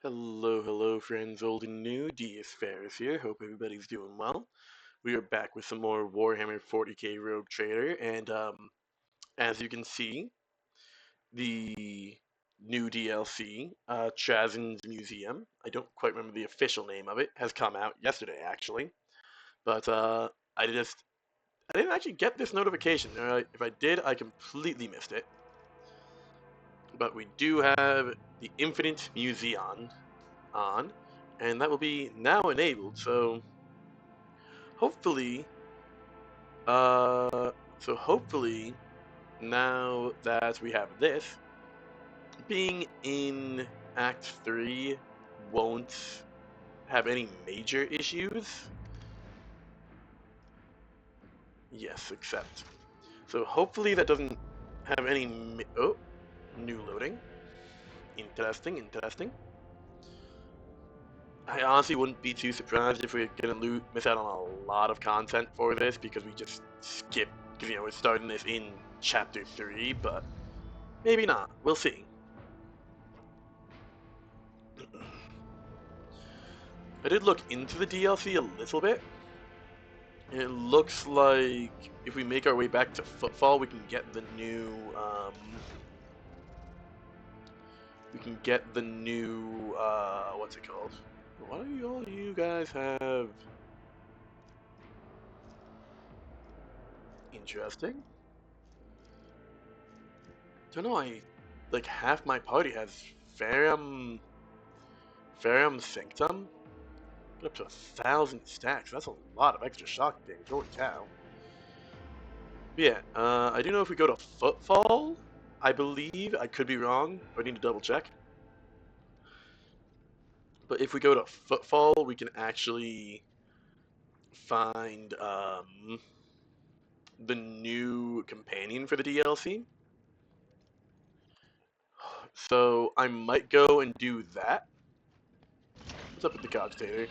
Hello, friends, old and new. Deis Ferrous here. Hope everybody's doing well. We are back with some more Warhammer 40k Rogue Trader, and as you can see, the new DLC, Trazen's Museum. I don't quite remember the official name of it. Has come out yesterday, actually, but I just I didn't actually get this notification. If I did, I completely missed it. But we do have the Infinite Museum on, and that will be now enabled. So hopefully, uh, hopefully now that we have this, being in Act 3 won't have any major issues. Yes, accept. So hopefully that doesn't have any. Oh, new loading. Interesting, interesting. I honestly wouldn't be too surprised if we're gonna miss out on a lot of content for this because we just skip, because we're starting this in chapter 3, but maybe not. We'll see. I did look into the DLC a little bit, and it looks like if we make our way back to Footfall, we can get the new, what's it called? What do all you guys have? Interesting. Don't know, like, half my party has Ferrum, Sanctum. Get up to 1,000 stacks. That's a lot of extra shock damage. Holy cow. But yeah, I do know if we go to Footfall, I believe, I could be wrong, I need to double check. But if we go to Footfall, we can actually find the new companion for the DLC. So I might go and do that. What's up with the cogitator?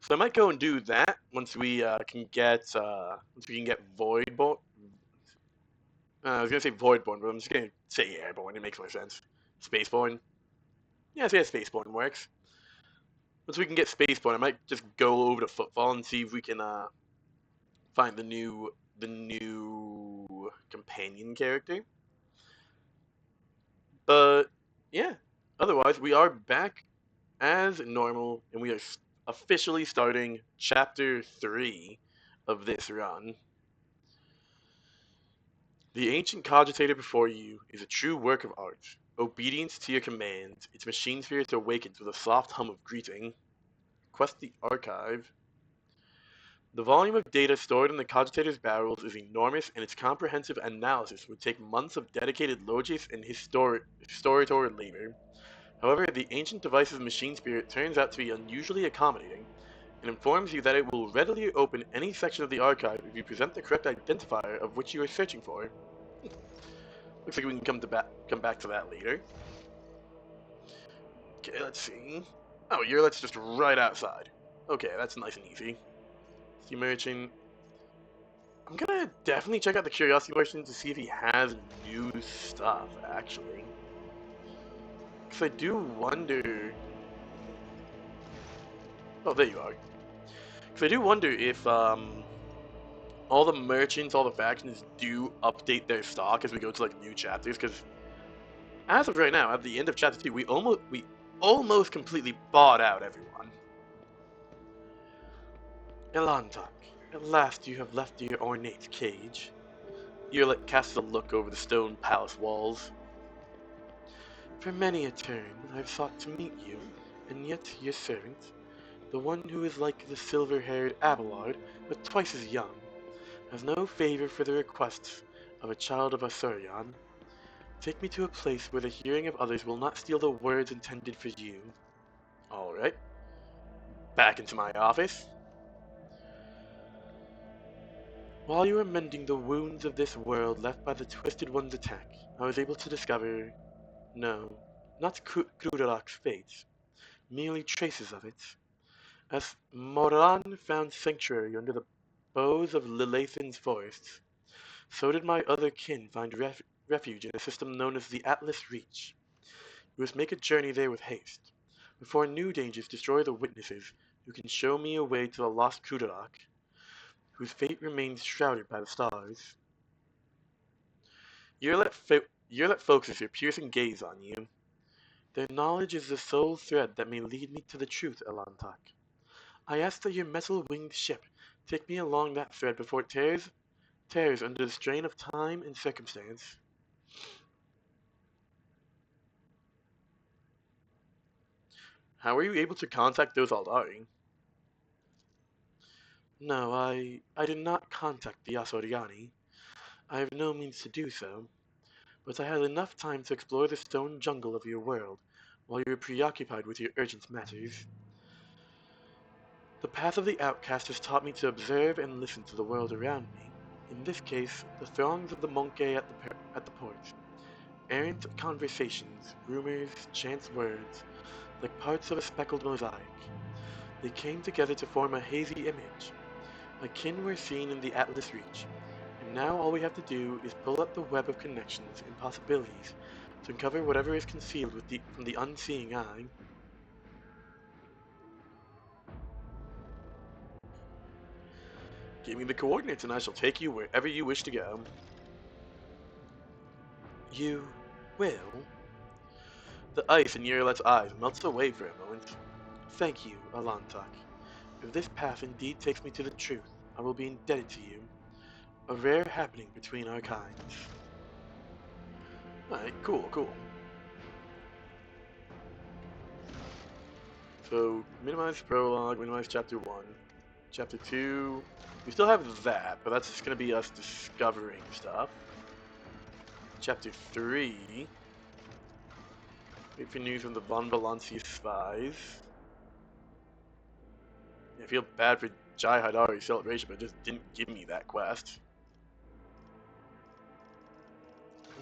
So I might go and do that once we can get Voidborn. I was gonna say Voidborn, but I'm just gonna say Airborne. It makes more sense. Spaceborne. Yeah, Spaceborne works. Once we can get Spaceborne, I might just go over to Footfall and see if we can find the new companion character. But yeah, otherwise we are back as normal, and we are officially starting Chapter 3 of this run. The ancient cogitator before you is a true work of art. Obedience to your commands, its machine spirit awakens with a soft hum of greeting. Quest the archive. The volume of data stored in the cogitator's barrels is enormous, and its comprehensive analysis would take months of dedicated logis and historitor labor. However, the ancient device's machine spirit turns out to be unusually accommodating, and informs you that it will readily open any section of the archive if you present the correct identifier of which you are searching for. Looks like we can come back to that later. Okay, let's see. Oh, let's just right outside. Okay, that's nice and easy. See merchant. I'm gonna definitely check out the curiosity merchant to see if he has new stuff, actually. Because I do wonder. Oh, there you are. Because I do wonder if all the merchants, all the factions do update their stock as we go to like new chapters. Because as of right now, at the end of chapter 2, we almost completely bought out everyone. Elantok, at last you have left your ornate cage. Earlet casts a look over the stone palace walls. For many a turn I have sought to meet you, and yet your servant, the one who is like the silver-haired Abelard, but twice as young, has no favor for the requests of a child of Asurion. Take me to a place where the hearing of others will not steal the words intended for you. Alright. Back into my office. While you were mending the wounds of this world left by the Twisted One's attack, I was able to discover, no, not Krudarok's fate, merely traces of it. As Moran found sanctuary under the boughs of Lilathan's forests, so did my other kin find refuge in a system known as the Atlas Reach. We must make a journey there with haste, before new dangers destroy the witnesses who can show me a way to the lost Kudarak, whose fate remains shrouded by the stars. Yearlet focuses your piercing gaze on you. Their knowledge is the sole thread that may lead me to the truth, Elantak. I ask that your metal-winged ship take me along that thread before it tears under the strain of time and circumstance. How were you able to contact those Aldari? No, I did not contact the Asoriani. I have no means to do so, but I had enough time to explore the stone jungle of your world while you were preoccupied with your urgent matters. The path of the outcast has taught me to observe and listen to the world around me. In this case, the throngs of the Monkey at the port. Errant conversations, rumors, chance words, like parts of a speckled mosaic. They came together to form a hazy image. My kin were seen in the Atlas Reach, and now all we have to do is pull up the web of connections and possibilities to uncover whatever is concealed from the unseeing eye. Give me the coordinates and I shall take you wherever you wish to go. You will? The ice in Yurilet's eyes melts away for a moment. Thank you, Alantak. If this path indeed takes me to the truth, I will be indebted to you. A rare happening between our kinds. Alright, cool. So, minimize prologue, minimize chapter 1. Chapter 2, we still have that, but that's just going to be us discovering stuff. Chapter 3, wait for news from the Von Valancia spies. I feel bad for Jai Haidari's celebration, but it just didn't give me that quest.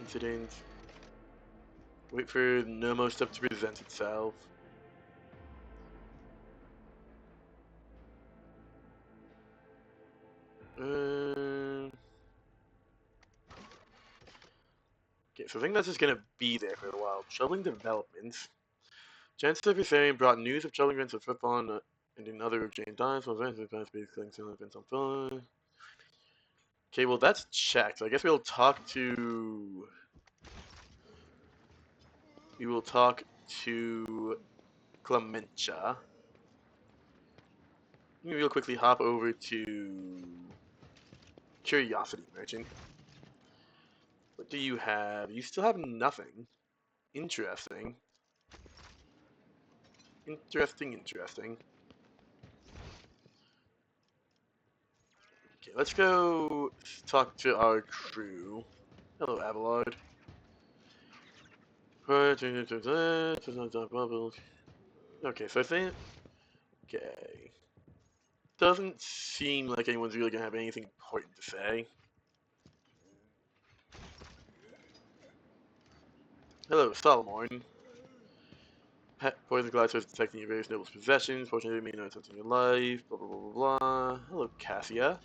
Incident. Wait for Nomo stuff to present itself. Okay, so I think that's just gonna be there for a while. Troubling developments. Chancellor Viserion brought news of troubling events of Frithon and in other Jane Dimes, while events of past things and events on phone. Okay, well that's checked. So I guess we will talk to Clementia. Maybe we'll quickly hop over to Curiosity Merchant. What do you have? You still have nothing. Interesting. Interesting. Okay, let's go talk to our crew. Hello, Abelard. Okay, so I think... Okay. Doesn't seem like anyone's really gonna have anything important to say. Hello, Solomon. Poison glass was detecting your various nobles' possessions. Fortunately, it may not touch your life. Blah, blah, blah, blah, blah. Hello, Cassia.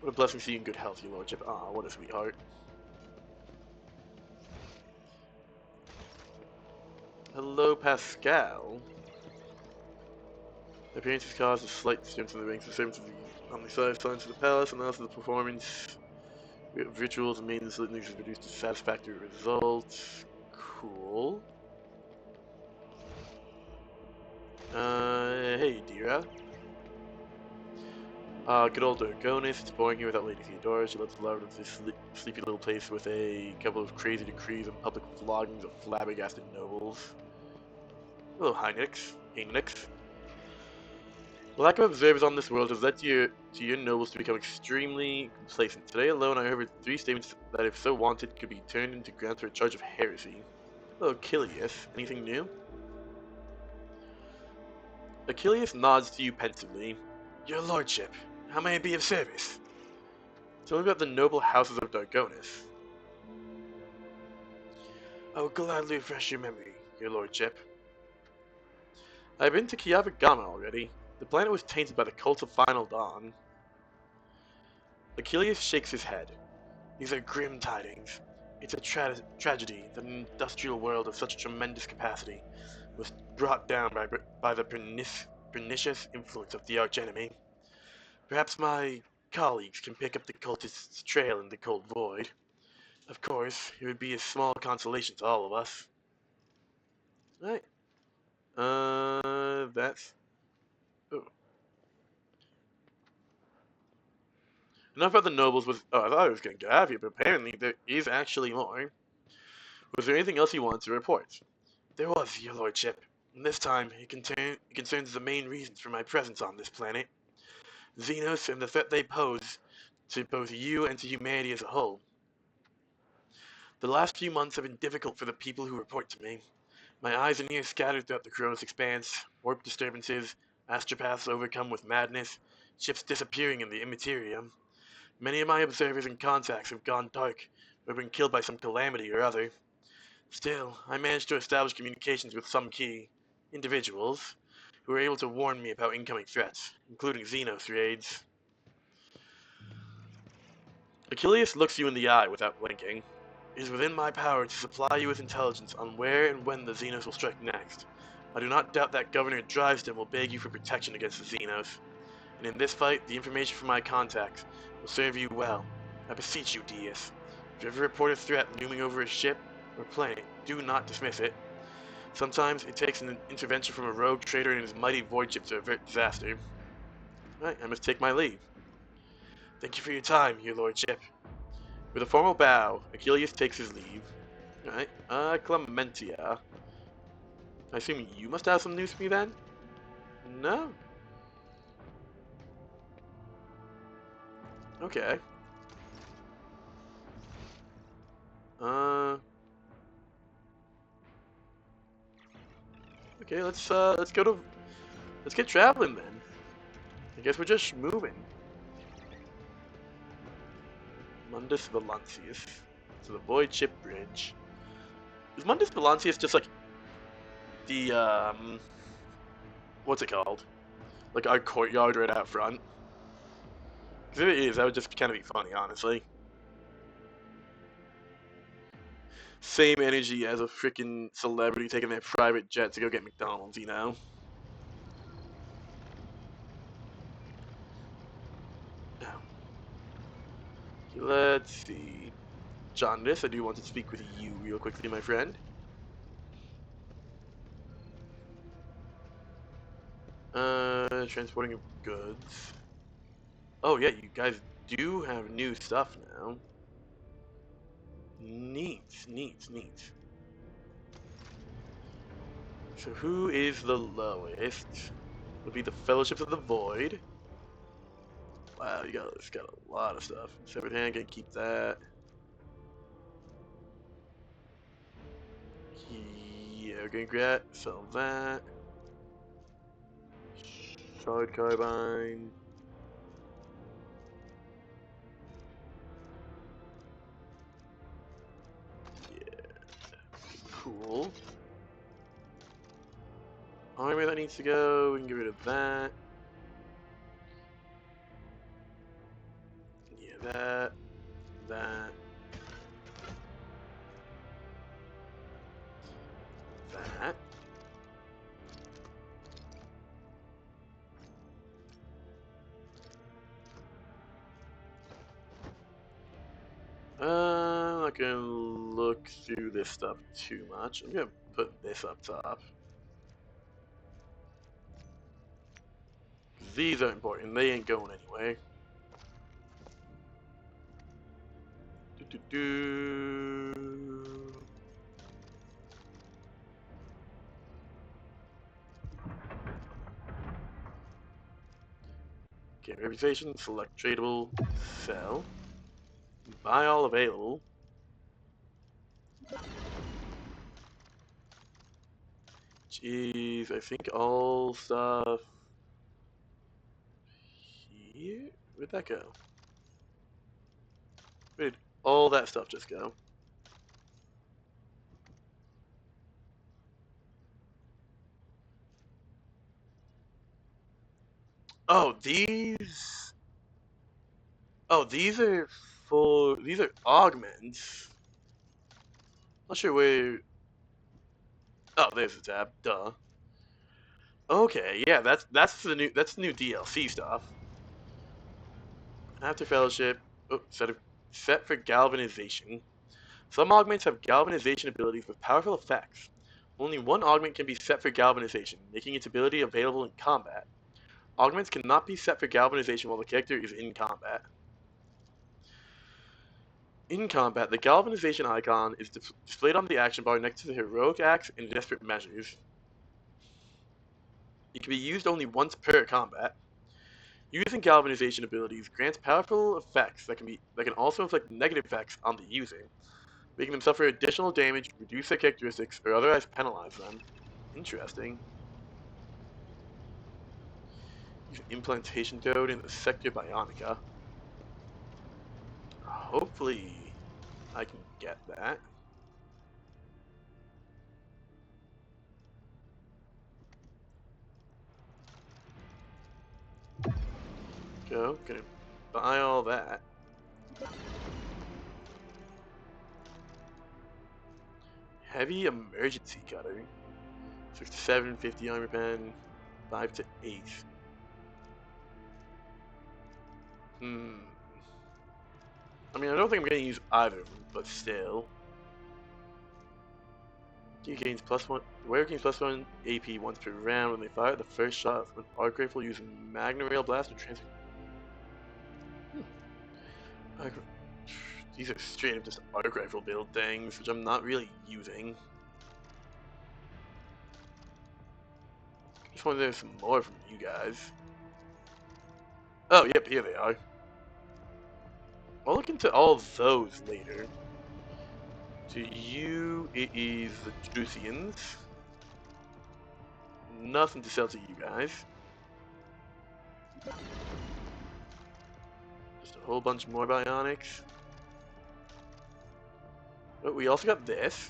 What a blessing seeing good health, your lordship. Ah, what a sweetheart. Hello, Pascal. The appearance has caused a slight disturbance in the ranks of servants of the omniscience silence of the palace, and also the performance of rituals and maintenance litanies has produced a satisfactory result. Cool. Hey, Dira. Good old Dragonis. It's boring here without Lady Theodora. She lets loud of this sleepy little place with a couple of crazy decrees and public floggings of flabbergasted nobles. Hello, Heinrich. The lack of observers on this world has led to your nobles to become extremely complacent. Today alone, I heard 3 statements that, if so wanted, could be turned into grounds for a charge of heresy. Hello, Achilles. Anything new? Achilles nods to you pensively. Your lordship, how may I be of service? Tell me about the noble houses of Dargonis. I will gladly refresh your memory, your lordship. I've been to Kiavagama already. The planet was tainted by the cult of Final Dawn. Achilles shakes his head. These are grim tidings. It's a tragedy that an industrial world of such a tremendous capacity was brought down by the pernicious influence of the archenemy. Perhaps my colleagues can pick up the cultist's trail in the cold void. Of course, it would be a small consolation to all of us. Right. That's... Oh. Enough about the nobles was... Oh, I thought I was going to get out of here, but apparently there is actually more. Was there anything else you wanted to report? There was, your lordship. And this time, it concerns the main reasons for my presence on this planet. Xenos and the threat they pose to both you and to humanity as a whole. The last few months have been difficult for the people who report to me. My eyes and ears scattered throughout the Kronos expanse, warp disturbances, astropaths overcome with madness, ships disappearing in the immaterium. Many of my observers and contacts have gone dark, or been killed by some calamity or other. Still, I managed to establish communications with some key individuals who were able to warn me about incoming threats, including Xenos raids. Achilles looks you in the eye without blinking. It is within my power to supply you with intelligence on where and when the Xenos will strike next. I do not doubt that Governor Driveston will beg you for protection against the Xenos. And in this fight, the information from my contacts will serve you well. I beseech you, Deis. If you ever report a threat looming over a ship or planet, do not dismiss it. Sometimes it takes an intervention from a rogue trader and his mighty void ship to avert disaster. Alright, I must take my leave. Thank you for your time, your lordship. With a formal bow, Achilles takes his leave. Alright, Clementia. I assume you must have some news for me then? No? Okay. Uh... Okay, let's get traveling then. I guess we're just moving. Mundus Valancius. To the Void Ship Bridge. Is Mundus Valancius just like the, what's it called? Like our courtyard right out front? Because if it is, that would just kind of be funny, honestly. Same energy as a freaking celebrity taking their private jet to go get McDonald's, you know? Let's see. Jaundice, I do want to speak with you real quickly, my friend. Transporting of goods. Oh yeah, you guys do have new stuff now. Neat, neat, neat. So who is the lowest? Would be the Fellowships of the Void. Wow, it's got a lot of stuff. Severed Hand, can keep that. Yeah, we're gonna sell that. Shard Carbine. Yeah, cool. Armor that needs to go, we can get rid of that. Yeah, that. That. That. I'm not gonna look through this stuff too much. I'm gonna put this up top. These are important. They ain't going anywhere. Okay, reputation, select tradable, sell, buy all available. Jeez, I think all stuff here? Where'd that go? Where did all that stuff just go? Oh, these... Oh, these are augments. Not sure where. Oh, there's the tab. Duh. Okay, yeah, that's the new DLC stuff. After Fellowship, oh, set for Galvanization. Some augments have Galvanization abilities with powerful effects. Only one augment can be set for Galvanization, making its ability available in combat. Augments cannot be set for Galvanization while the character is in combat. In combat, the Galvanization icon is displayed on the action bar next to the Heroic Acts and Desperate Measures. It can be used only once per combat. Using Galvanization abilities grants powerful effects that can also inflict negative effects on the user, making them suffer additional damage, reduce their characteristics, or otherwise penalize them. Interesting. Use Implantation Code in the Sector Bionica. Hopefully, I can get that. Gonna buy all that. Heavy Emergency Cutter. 6 to 7, 50 armor pen, 5 to 8. Hmm. I mean, I don't think I'm gonna use either of them, but still. He gains +1. The wearer gains +1 AP once per round when they fire the first shot from an arc rifle using Magna Rail Blast or transfer. Hmm. These are straight up just arc rifle build things, which I'm not really using. Just wanted to some more from you guys. Oh, yep, here they are. I'll look into all of those later. To you, it is the Drusians. Nothing to sell to you guys. Just a whole bunch more bionics. But we also got this.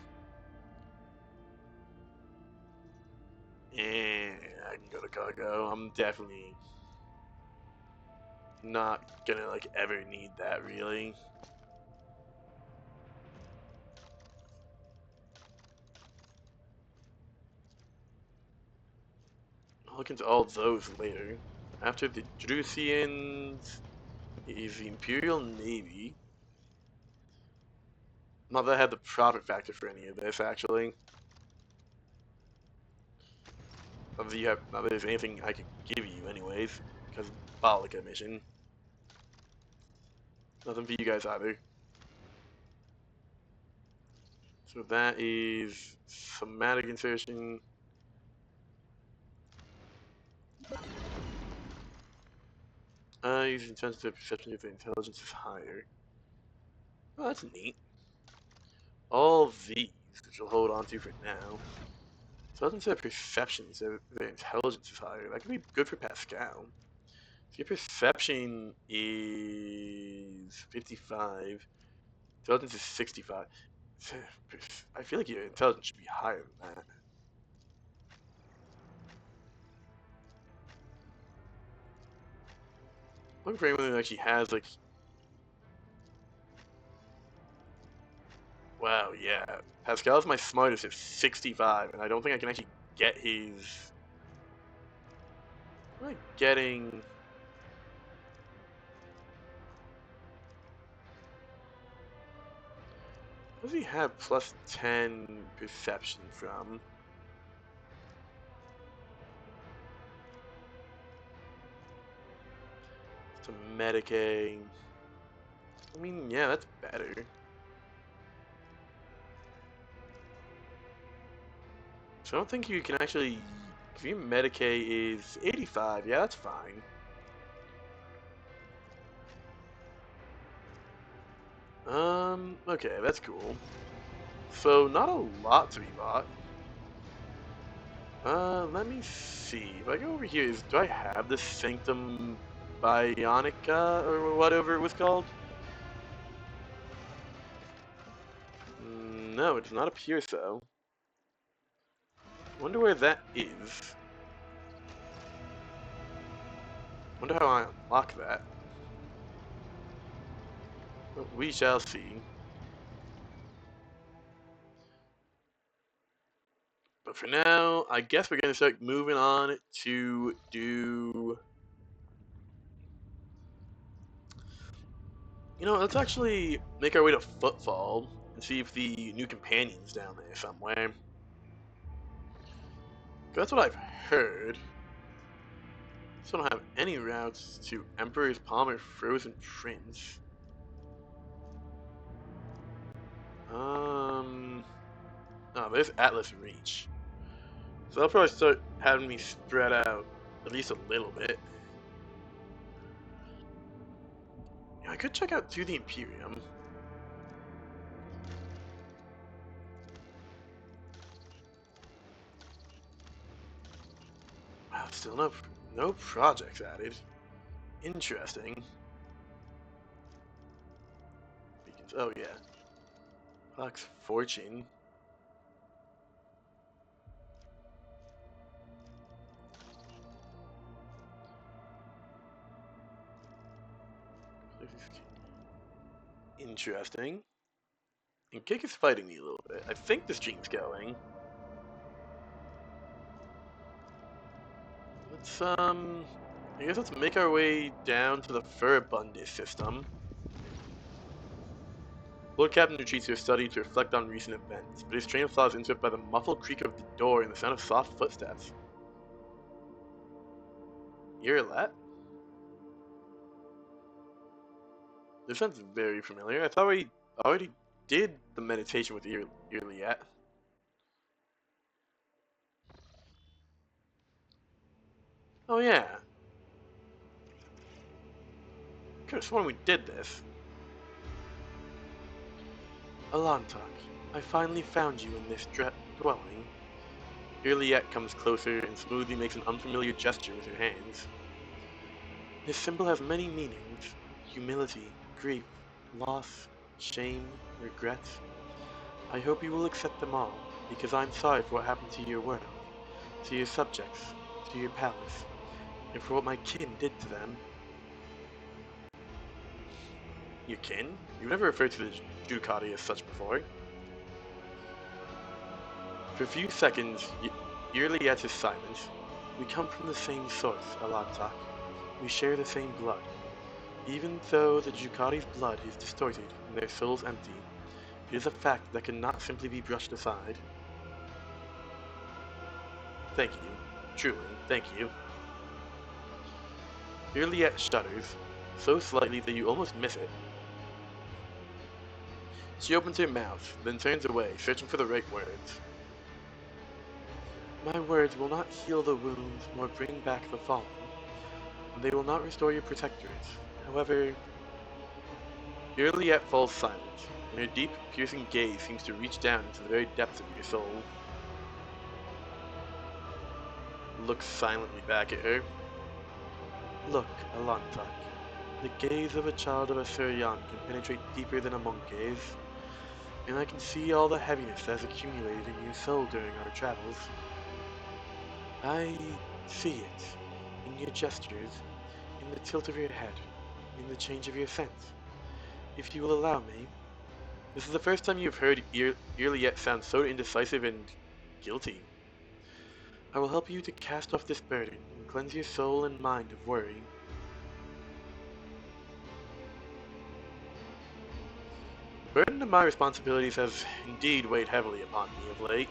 And I can go to cargo. I'm definitely not gonna like ever need that really. I'll look into all those later. After the Drusians is the Imperial Navy. Not that I had the profit factor for any of this actually. Not that there's anything I could give you anyways, because Balika mission. Nothing for you guys either. So that is somatic insertion. Using sensitive perception if the intelligence is higher. Oh, that's neat. All these, which we'll hold on to for now. Intelligence and perception, so the intelligence is higher. That could be good for Pascal. So your perception is 55. Intelligence is 65. I feel like your intelligence should be higher than that. Looking for anyone who actually has like. Wow, yeah. Pascal's my smartest at 65, and I don't think I can actually get his. Am I getting? What does he have +10 perception from? To Medicaid. I mean, yeah, that's better. So I don't think you can actually. If your Medicaid is 85, yeah, that's fine. Okay, that's cool. So not a lot to be bought. Let me see. If I go over here, do I have the Sanctum Bionica or whatever it was called? No, it does not appear so. Wonder where that is. Wonder how I unlock that. Well, we shall see. But for now, I guess we're going to start moving on to do... let's actually make our way to Footfall and see if the new companion's down there somewhere. That's what I've heard. So I don't have any routes to Emperor's Palm or Frozen Prince. Oh, there's Atlas Reach. So they'll probably start having me spread out at least a little bit. Yeah, I could check out to the Imperium. Wow, still no projects added. Interesting. Beacons. Oh yeah. Fox Fortune. Interesting. And Kick is fighting me a little bit. I think the stream's going. Let's I guess let's make our way down to the Furibundus system. Lord Captain retreats to his study to reflect on recent events, but his train of thought is interrupted by the muffled creak of the door and the sound of soft footsteps. Irlet? This sounds very familiar. I thought we already did the meditation with Irliet. Oh yeah. Could have sworn we did this. Alantok, I finally found you in this dwelling. Irliet comes closer and smoothly makes an unfamiliar gesture with her hands. This symbol has many meanings: humility, grief, loss, shame, regret. I hope you will accept them all, because I'm sorry for what happened to your world, to your subjects, to your palace, and for what my kin did to them. Your kin? You've never referred to the Ducati as such before. For a few seconds, Irliet is silent. We come from the same source, Alantak. We share the same blood. Even though the Ducati's blood is distorted and their souls empty, it is a fact that cannot simply be brushed aside. Thank you. Truly, thank you. Irliet shudders, so slightly that you almost miss it. She opens her mouth, then turns away, searching for the right words. My words will not heal the wounds nor bring back the fallen. They will not restore your protectorate. However, Irliet falls silent, and her deep, piercing gaze seems to reach down into the very depths of your soul. Looks silently back at her. Look, Alantak. The gaze of a child of a Suryan can penetrate deeper than a monk gaze, and I can see all the heaviness that has accumulated in your soul during our travels. I see it in your gestures, in the tilt of your head, in the change of your sense. If you will allow me, this is the first time you've heard Irliet sound so indecisive and guilty. I will help you to cast off this burden and cleanse your soul and mind of worry. The burden of my responsibilities has indeed weighed heavily upon me of late.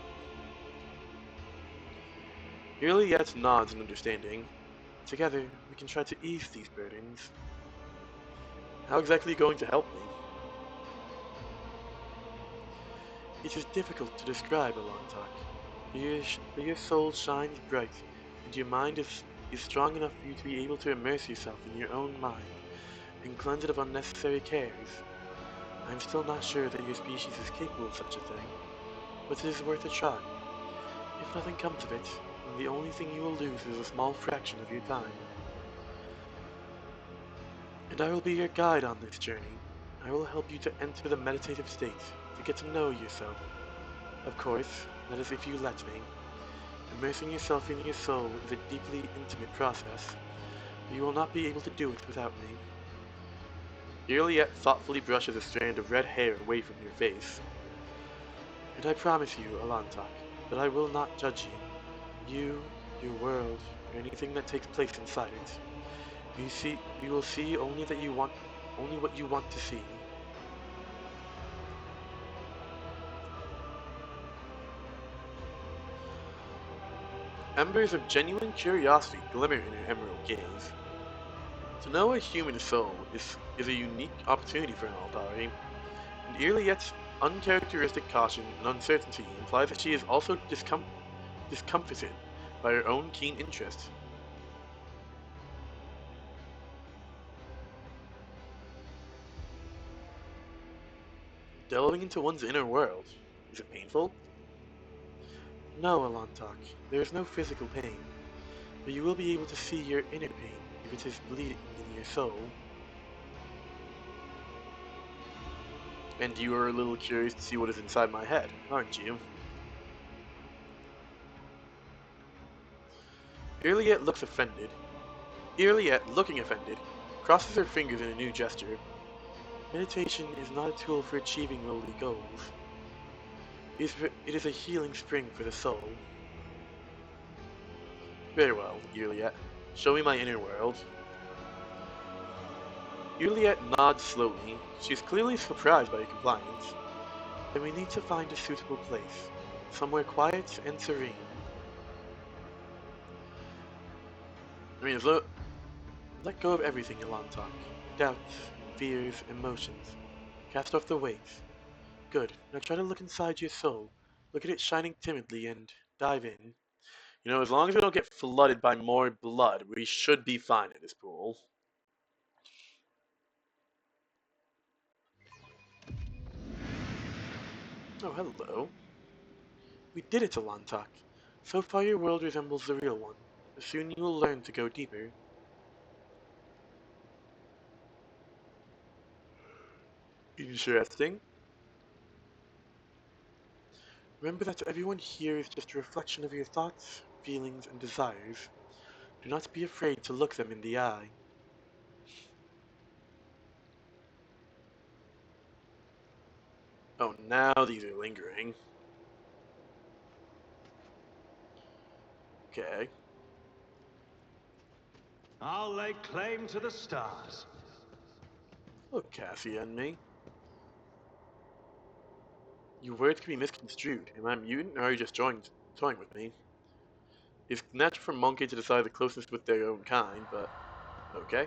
Irliet nods in understanding. Together, we can try to ease these burdens. How exactly are you going to help me? It is difficult to describe, Alantak. Your soul shines bright, and your mind is strong enough for you to be able to immerse yourself in your own mind and cleanse it of unnecessary cares. I am still not sure that your species is capable of such a thing, but it is worth a try. If nothing comes of it, then the only thing you will lose is a small fraction of your time. And I will be your guide on this journey. I will help you to enter the meditative state, to get to know yourself. Of course, that is if you let me. Immersing yourself in your soul is a deeply intimate process, but you will not be able to do it without me. Irliet thoughtfully brushes a strand of red hair away from your face. And I promise you, Alantak, but I will not judge you. You, your world, or anything that takes place inside it. You will see only what you want to see. Embers of genuine curiosity glimmer in her emerald gaze. To know a human soul is a unique opportunity for an Altari, and Irliet's uncharacteristic caution and uncertainty implies that she is also discomfited by her own keen interest. Delving into one's inner world, is it painful? No, Alantak, there is no physical pain, but you will be able to see your inner pain if it is bleeding in your soul. And you are a little curious to see what is inside my head, aren't you? Irliet looks offended. Irliet, looking offended, crosses her fingers in a new gesture. Meditation is not a tool for achieving lowly goals. It is a healing spring for the soul. Very well, Irliet. Show me my inner world. Irliet nods slowly. She is clearly surprised by your compliance. Then we need to find a suitable place. Somewhere quiet and serene. Let go of everything, Elantok. Doubts, fears, emotions. Cast off the weights. Good. Now try to look inside your soul. Look at it shining timidly and dive in. As long as we don't get flooded by more blood, we should be fine at this pool. Oh, hello. We did it, Alantak. So far your world resembles the real one. But soon you will learn to go deeper. Interesting. Remember that everyone here is just a reflection of your thoughts, feelings, and desires. Do not be afraid to look them in the eye. Oh, now these are lingering. Okay. I'll lay claim to the stars. Look, Cassie and me. Your words can be misconstrued. Am I a mutant, or are you just toying with me? It's natural for monkey to decide the closeness with their own kind, but okay.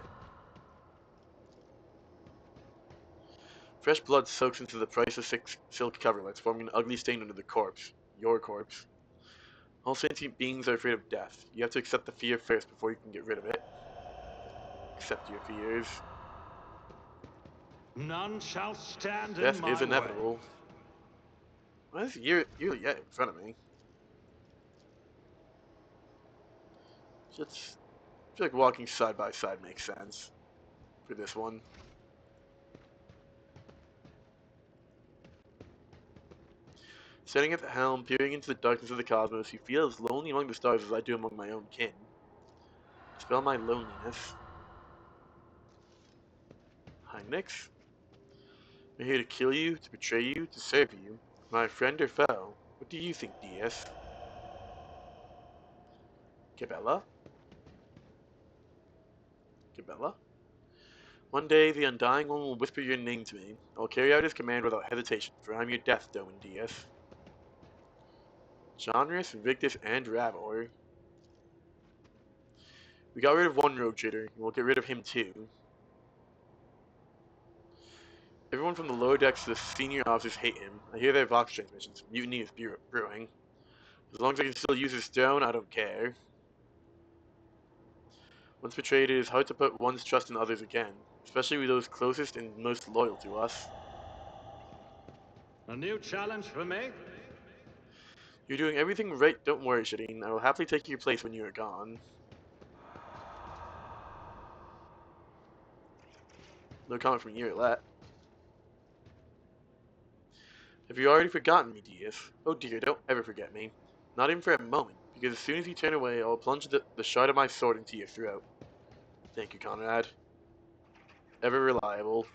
Fresh blood soaks into the priceless silk coverlets, forming an ugly stain under the corpse. Your corpse. All sentient beings are afraid of death. You have to accept the fear first before you can get rid of it. Accept your fears. None shall stand in Death is my way. inevitable. Why is you yet in front of me? Just I feel like walking side by side makes sense for this one. Standing at the helm, peering into the darkness of the cosmos, you feel as lonely among the stars as I do among my own kin. Spell my loneliness. Hynix? I'm here to kill you, to betray you, to serve you. My friend or foe? What do you think, Deis? Cabela? Cabela? One day, the Undying One will whisper your name to me. I will carry out his command without hesitation, for I am your death, Doman Deis. Genres, Victus, and Ravor. We got rid of one rogue trader, and we'll get rid of him too. Everyone from the lower decks to the senior officers hate him. I hear their Vox transmissions. Mutiny is brewing. As long as I can still use his stone, I don't care. Once betrayed, it is hard to put one's trust in others again, especially with those closest and most loyal to us. A new challenge for me? You're doing everything right, don't worry, Shadeen. I will happily take your place when you are gone. No comment from you at that. Have you already forgotten me, Deis? Oh dear, don't ever forget me. Not even for a moment, because as soon as you turn away, I will plunge the shard of my sword into your throat. Thank you, Conrad. Ever reliable.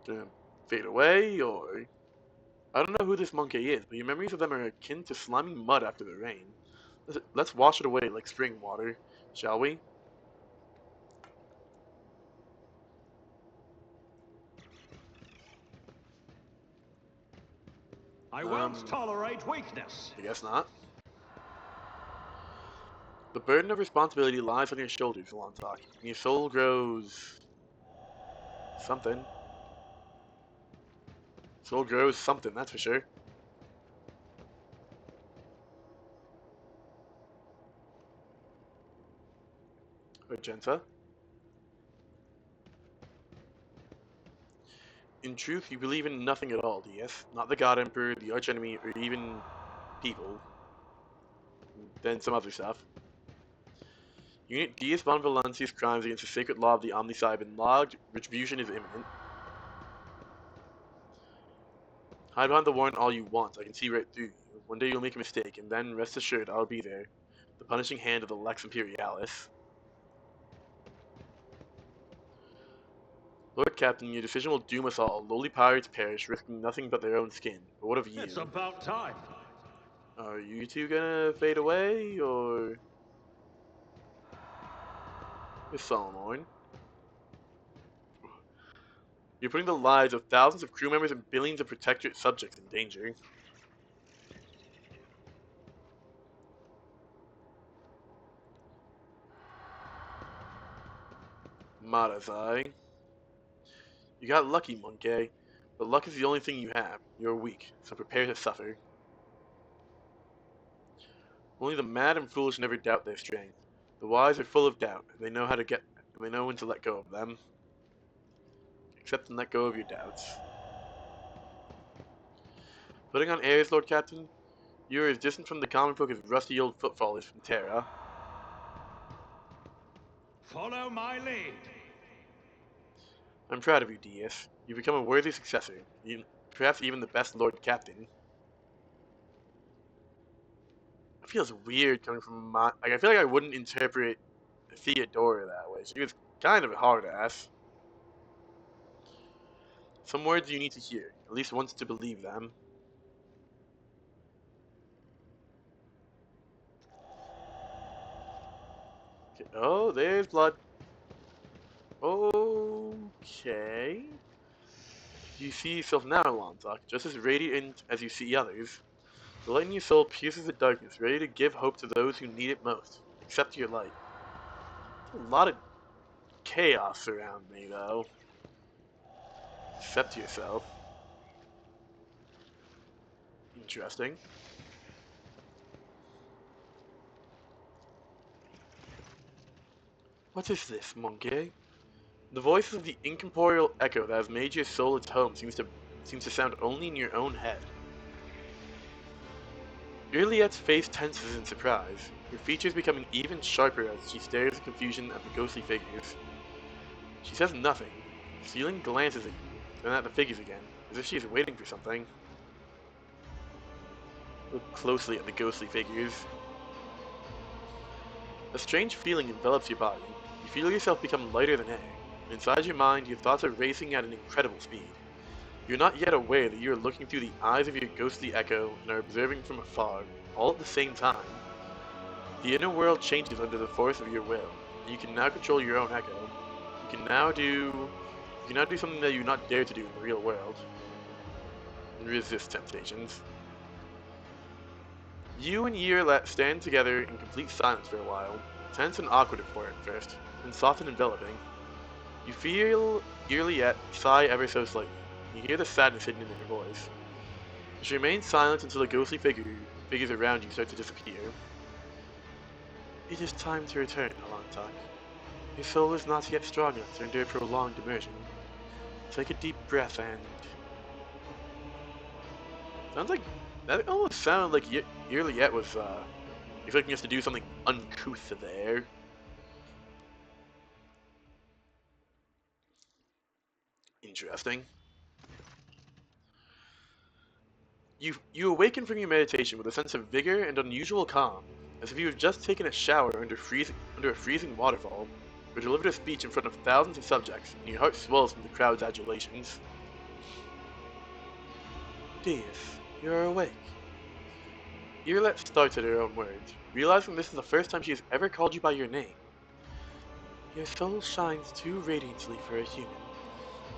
Gonna fade away, or... I don't know who this monkey is, but your memories of them are akin to slimy mud after the rain. Let's wash it away like spring water, shall we? I won't tolerate weakness. I guess not. The burden of responsibility lies on your shoulders, Lontok, and your soul grows... something. Soul grows something, that's for sure. Magenta. In truth, you believe in nothing at all, DS. Not the God Emperor, the Archenemy, or even people. Then some other stuff. Unit Deis Bonvalencia's crimes against the sacred law of the Omnicide have been logged. Retribution is imminent. Hide behind the warrant all you want. I can see right through you. One day you'll make a mistake, and then, rest assured, I'll be there. The punishing hand of the Lex Imperialis. Lord Captain, your decision will doom us all. Lowly pirates perish, risking nothing but their own skin. But what of you? It's about time. Are you two gonna fade away, or... Miss Solomon? You're putting the lives of thousands of crew members and billions of protectorate subjects in danger. Marazai. You got lucky, Monkey. But luck is the only thing you have. You're weak, so prepare to suffer. Only the mad and foolish never doubt their strength. The wise are full of doubt, and they know when to let go of them. Accept and let go of your doubts. Putting on airs, Lord Captain, you are as distant from the common folk as rusty old footfall is from Terra. Follow my lead. I'm proud of you, DS. You've become a worthy successor, perhaps even the best Lord Captain. It feels weird coming from I feel like I wouldn't interpret Theodora that way. She was kind of a hard ass. Some words you need to hear, at least once to believe them. Okay. Oh, there's blood. Okay. You see yourself now, Lontok, just as radiant as you see others. The light in your soul pierces the darkness, ready to give hope to those who need it most. Accept your light. There's a lot of chaos around me, though. Accept yourself. Interesting. What is this, monkey? The voice of the incorporeal echo that has made your soul its home seems to sound only in your own head. Juliet's face tenses in surprise, her features becoming even sharper as she stares in confusion at the ghostly figures. She says nothing. The ceiling glances at you, then at the figures again, as if she is waiting for something. Look closely at the ghostly figures. A strange feeling envelops your body. You feel yourself become lighter than air. Inside your mind, your thoughts are racing at an incredible speed. You're not yet aware that you are looking through the eyes of your ghostly echo and are observing from afar, all at the same time. The inner world changes under the force of your will, and you can now control your own echo. You can now do something that you would not dare to do in the real world. And resist temptations. You and Yearlet stand together in complete silence for a while, tense and awkward at first, then soft and enveloping. You feel Yearlet sigh ever so slightly. You hear the sadness hidden in her voice. She remains silent until the ghostly figures around you start to disappear. It is time to return, Alantak. Your soul is not yet strong enough to endure prolonged immersion. Take a deep breath and... Sounds like... That almost sounded like Yearlet was, expecting us to do something uncouth there. Interesting. You awaken from your meditation with a sense of vigor and unusual calm, as if you have just taken a shower under a freezing waterfall, or delivered a speech in front of thousands of subjects, and your heart swells from the crowd's adulations. Deis, you are awake. Irlet starts at her own words, realizing this is the first time she has ever called you by your name. Your soul shines too radiantly for a human.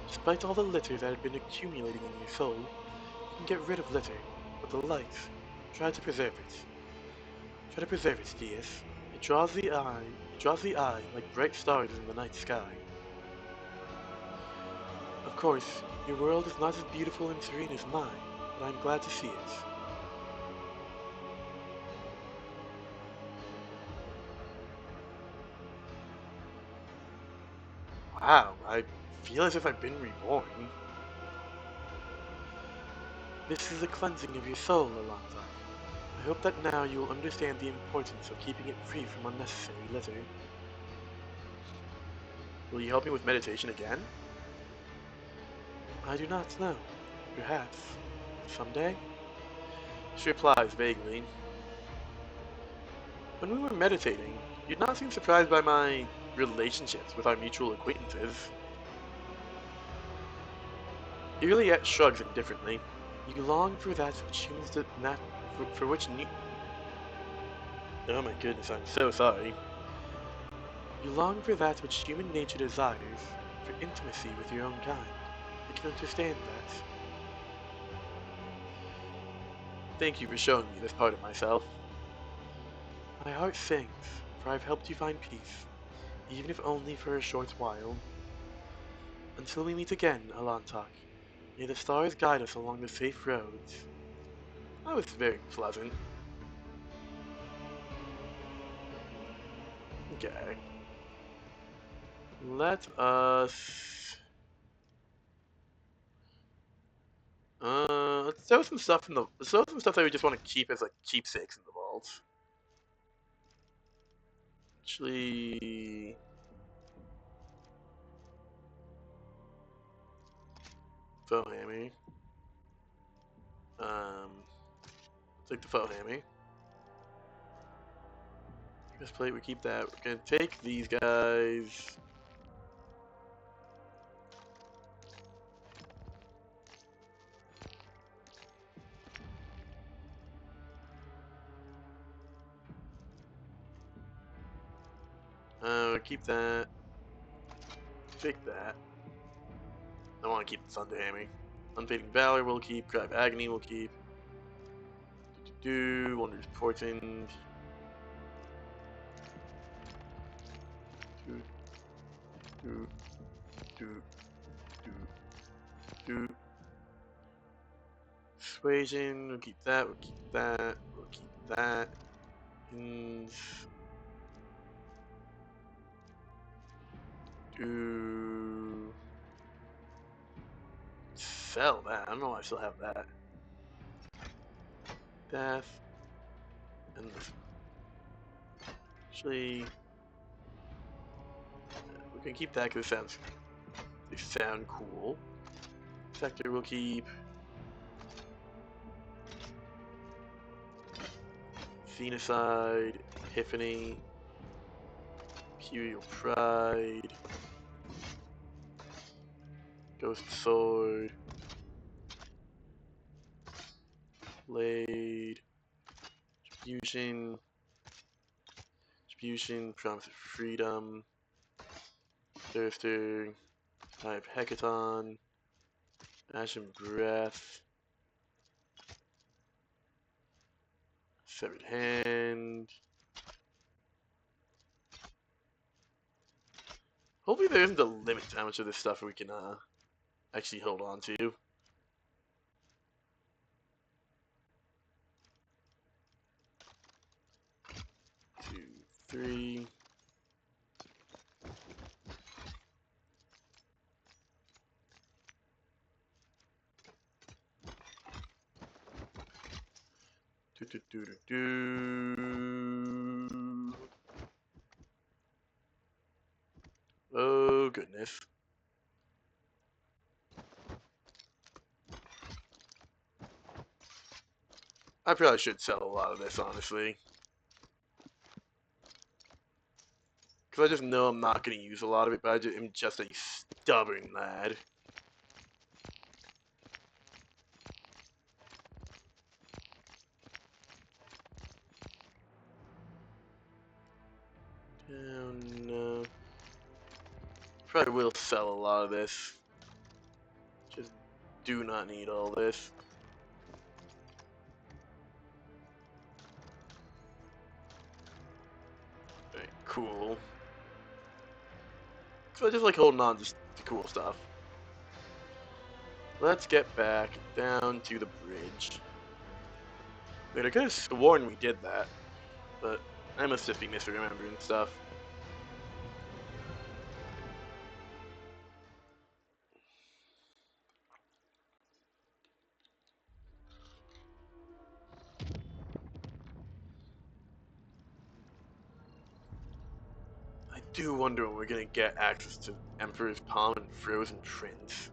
Despite all the litter that had been accumulating in your soul, you can get rid of litter, but the light, try to preserve it. Try to preserve it, Deis. It draws the eye like bright stars in the night sky. Of course, your world is not as beautiful and serene as mine, but I'm glad to see it. Wow, I feel as if I've been reborn. This is a cleansing of your soul, Alonzak. I hope that now you will understand the importance of keeping it free from unnecessary litter. Will you help me with meditation again? I do not know. Perhaps. Someday? She replies vaguely. When we were meditating, you did not seem surprised by my relationships with our mutual acquaintances. Iliette shrugs indifferently. You long for that which humans did not for which oh my goodness, I'm so sorry. You long for that which human nature desires, for intimacy with your own kind. I can understand that. Thank you for showing me this part of myself. My heart sings, for I've helped you find peace, even if only for a short while. Until we meet again, Alantak, may the stars guide us along the safe roads. That was very pleasant. Okay. Let us... let's throw some stuff in the... Let's throw some stuff that we just want to keep as, like, keepsakes in the vault. Actually... Faux hammy. Take the faux hammy. This plate, we keep that. We're gonna take these guys. Keep that. Take that. I want to keep the Thunder Hammy. Unfading Valor we'll keep. Cry of Agony we'll keep. Wonders Portent. Do, do, do, do, do. Persuasion, we'll keep that, we'll keep that, we'll keep that. And do sell that. I don't know why I still have that. Death. And this. Actually, we can keep that because they sound cool. Sector we'll keep. Phenocide, Epiphany, Imperial Pride, Ghost Sword, Blade, Distribution, Promise of Freedom, Thirster, Type Hecaton, Ashen Breath, Severed Hand. Hopefully there isn't a limit to how much of this stuff we can actually hold on to. 2, 3. Oh goodness. I probably should sell a lot of this, honestly. Because I just know I'm not going to use a lot of it, but I'm just a stubborn lad. Oh no. Probably will sell a lot of this. Just do not need all this. Alright, cool. So I just like holding on to the cool stuff. Let's get back down to the bridge. Wait, I could have sworn we did that, but I must just be misremembering stuff. I do wonder when we're gonna get access to Emperor's Palm and Frozen Prince.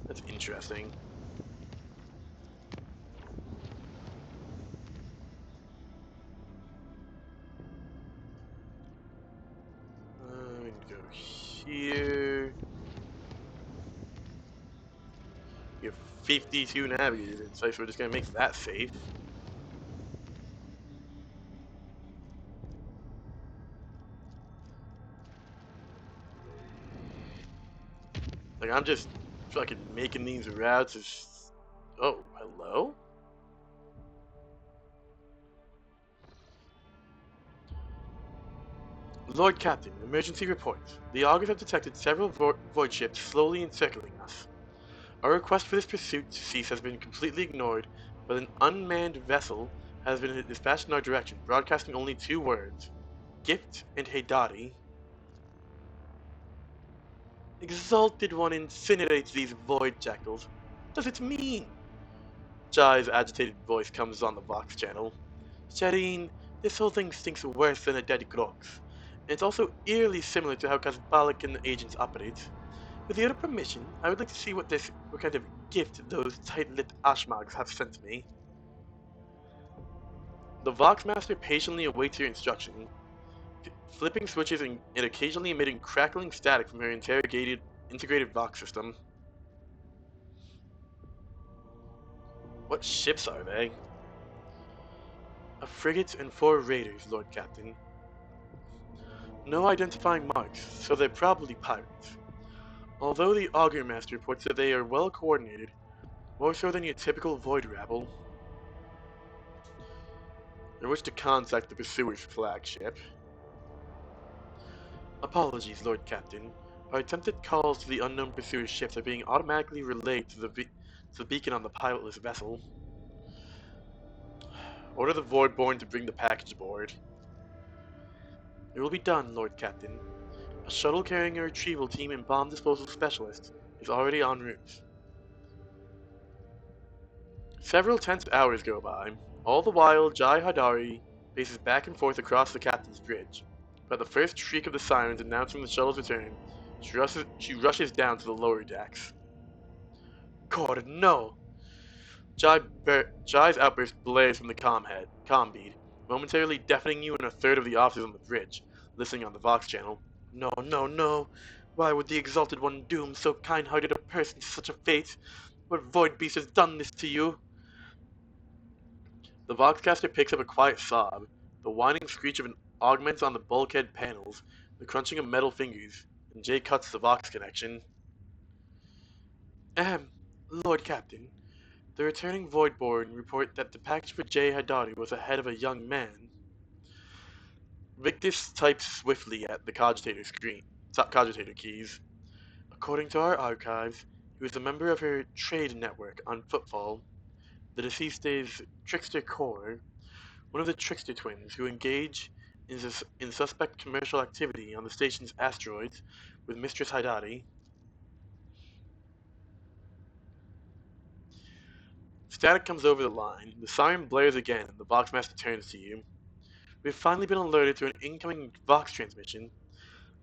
That's interesting. We can go here. We have 52 navigators, so we're just gonna make that safe. Like, I'm just fucking making these routes as... Oh, hello? Lord Captain, emergency report. The augurs have detected several void ships slowly encircling us. Our request for this pursuit to cease has been completely ignored, but an unmanned vessel has been dispatched in our direction, broadcasting only two words. Gift and Heydari. Exalted One incinerates these void jackals. What does it mean? Jai's agitated voice comes on the Vox channel. Shireen, this whole thing stinks worse than a dead Grox. And it's also eerily similar to how Kazbalik and the agents operate. With your permission, I would like to see what kind of gift those tight-lipped Ashmags have sent me. The Vox Master patiently awaits your instruction, flipping switches and occasionally emitting crackling static from her integrated Vox system. What ships are they? A frigate and 4 raiders, Lord Captain. No identifying marks, so they're probably pirates. Although the Augur Master reports that they are well coordinated, more so than your typical void rabble. I wish to contact the Pursuer's flagship. Apologies, Lord Captain. Our attempted calls to the unknown Pursuer's ships are being automatically relayed to the beacon on the pilotless vessel. Order the Voidborn to bring the package aboard. It will be done, Lord Captain. A shuttle carrying a retrieval team and bomb disposal specialist is already en route. Several tense hours go by. All the while, Jai Hadari paces back and forth across the captain's bridge. But the first shriek of the sirens announcing the shuttle's return, she rushes down to the lower decks. God, no! Jai's outburst blares from the comm bead, momentarily deafening you and a third of the officers on the bridge, listening on the Vox channel. No, no, no! Why would the Exalted One doom so kind-hearted a person to such a fate? What void beast has done this to you? The Voxcaster picks up a quiet sob, the whining screech of an augment on the bulkhead panels, the crunching of metal fingers, and Jay cuts the Vox connection. Ahem, Lord Captain. The returning Voidborn report that the package for Jay Haddadi was ahead of a young man. Victus types swiftly at the cogitator keys. According to our archives, he was a member of her trade network on Footfall, the deceased's Trickster Corps, one of the Trickster twins who engage in suspect commercial activity on the station's asteroids with Mistress Haidari. Static comes over the line, the siren blares again, and the Voxmaster turns to you. We have finally been alerted to an incoming Vox transmission.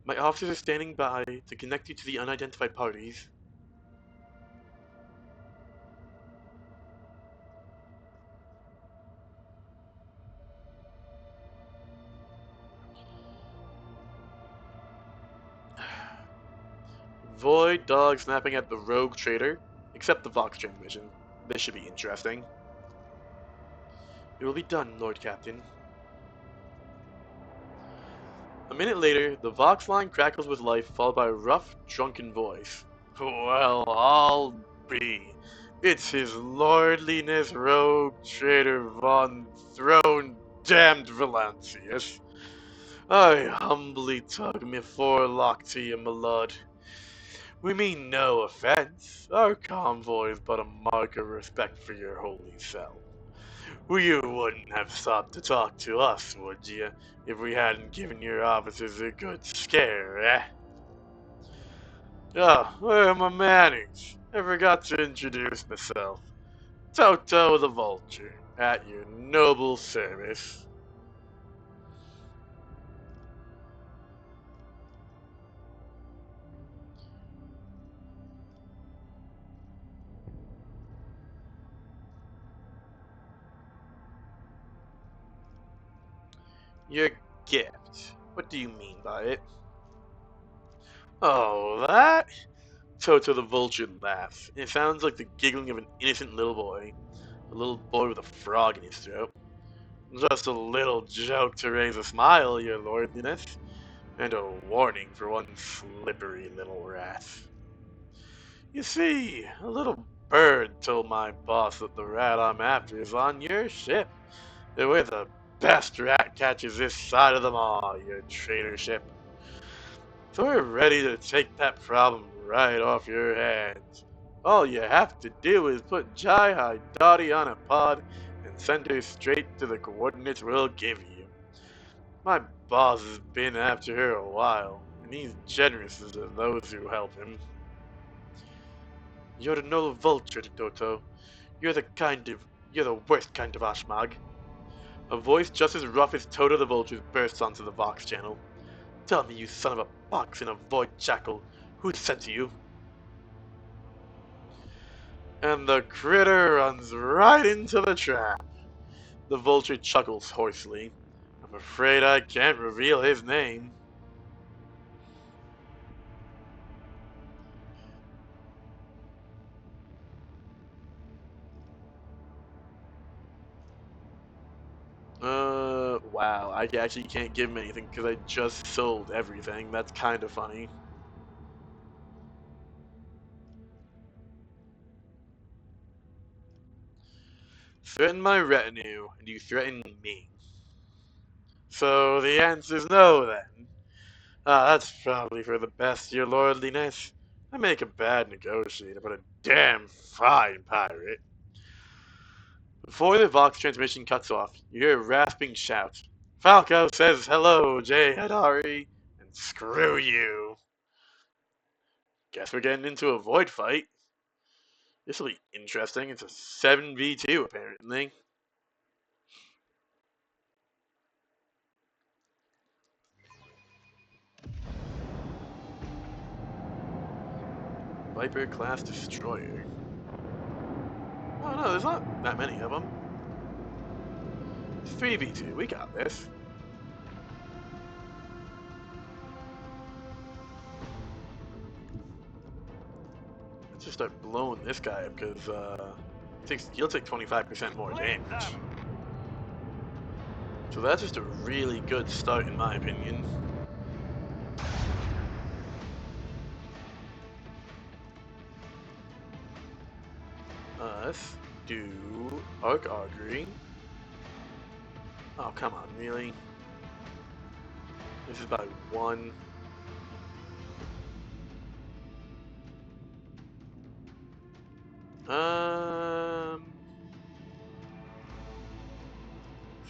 My officers are standing by to connect you to the unidentified parties. Void dog snapping at the rogue trader. Accept the Vox transmission. This should be interesting. It will be done, Lord Captain. A minute later, the Vox line crackles with life, followed by a rough, drunken voice. Well, I'll be. It's his lordliness, rogue trader von throne damned Valancius. I humbly tug me forelock to you, my lord. We mean no offense. Our convoy is but a mark of respect for your holy self. You wouldn't have sought to talk to us, would you, if we hadn't given your officers a good scare, eh? Ah, where are my manners? I forgot to introduce myself. Toto the Vulture, at your noble service. Your gift. What do you mean by it? Oh, that? Toto the Vulture laughs. It sounds like the giggling of an innocent little boy. A little boy with a frog in his throat. Just a little joke to raise a smile, your lordliness. And a warning for one slippery little rat. You see, a little bird told my boss that the rat I'm after is on your ship. And we're the best rat catchers this side of them all, your traitor ship. So we're ready to take that problem right off your hands. All you have to do is put Jai Dottie on a pod and send her straight to the coordinates we'll give you. My boss has been after her a while, and he's generous to those who help him. You're no vulture, Toto. You're the worst kind of Ashmag. A voice just as rough as Toto the Vulture bursts onto the Vox channel. Tell me, you son of a box in a void jackal, who sent you? And the critter runs right into the trap. The Vulture chuckles hoarsely. I'm afraid I can't reveal his name. Wow, I actually can't give him anything because I just sold everything. That's kind of funny. Threaten my retinue, and you threaten me. So the answer's no, then. Ah, that's probably for the best, your lordliness. I make a bad negotiator, but a damn fine pirate. Before the Vox transmission cuts off, you hear a rasping shout. Falco says hello, Jay Hadari, and screw you. Guess we're getting into a void fight. This will be interesting. It's a 7v2, apparently. Viper class destroyer. Oh no, there's not that many of them. 3v2, we got this. Let's just start blowing this guy up because he'll take 25% more damage. So that's just a really good start in my opinion. Let's do Arc Augury. Oh, come on, really? This is by one.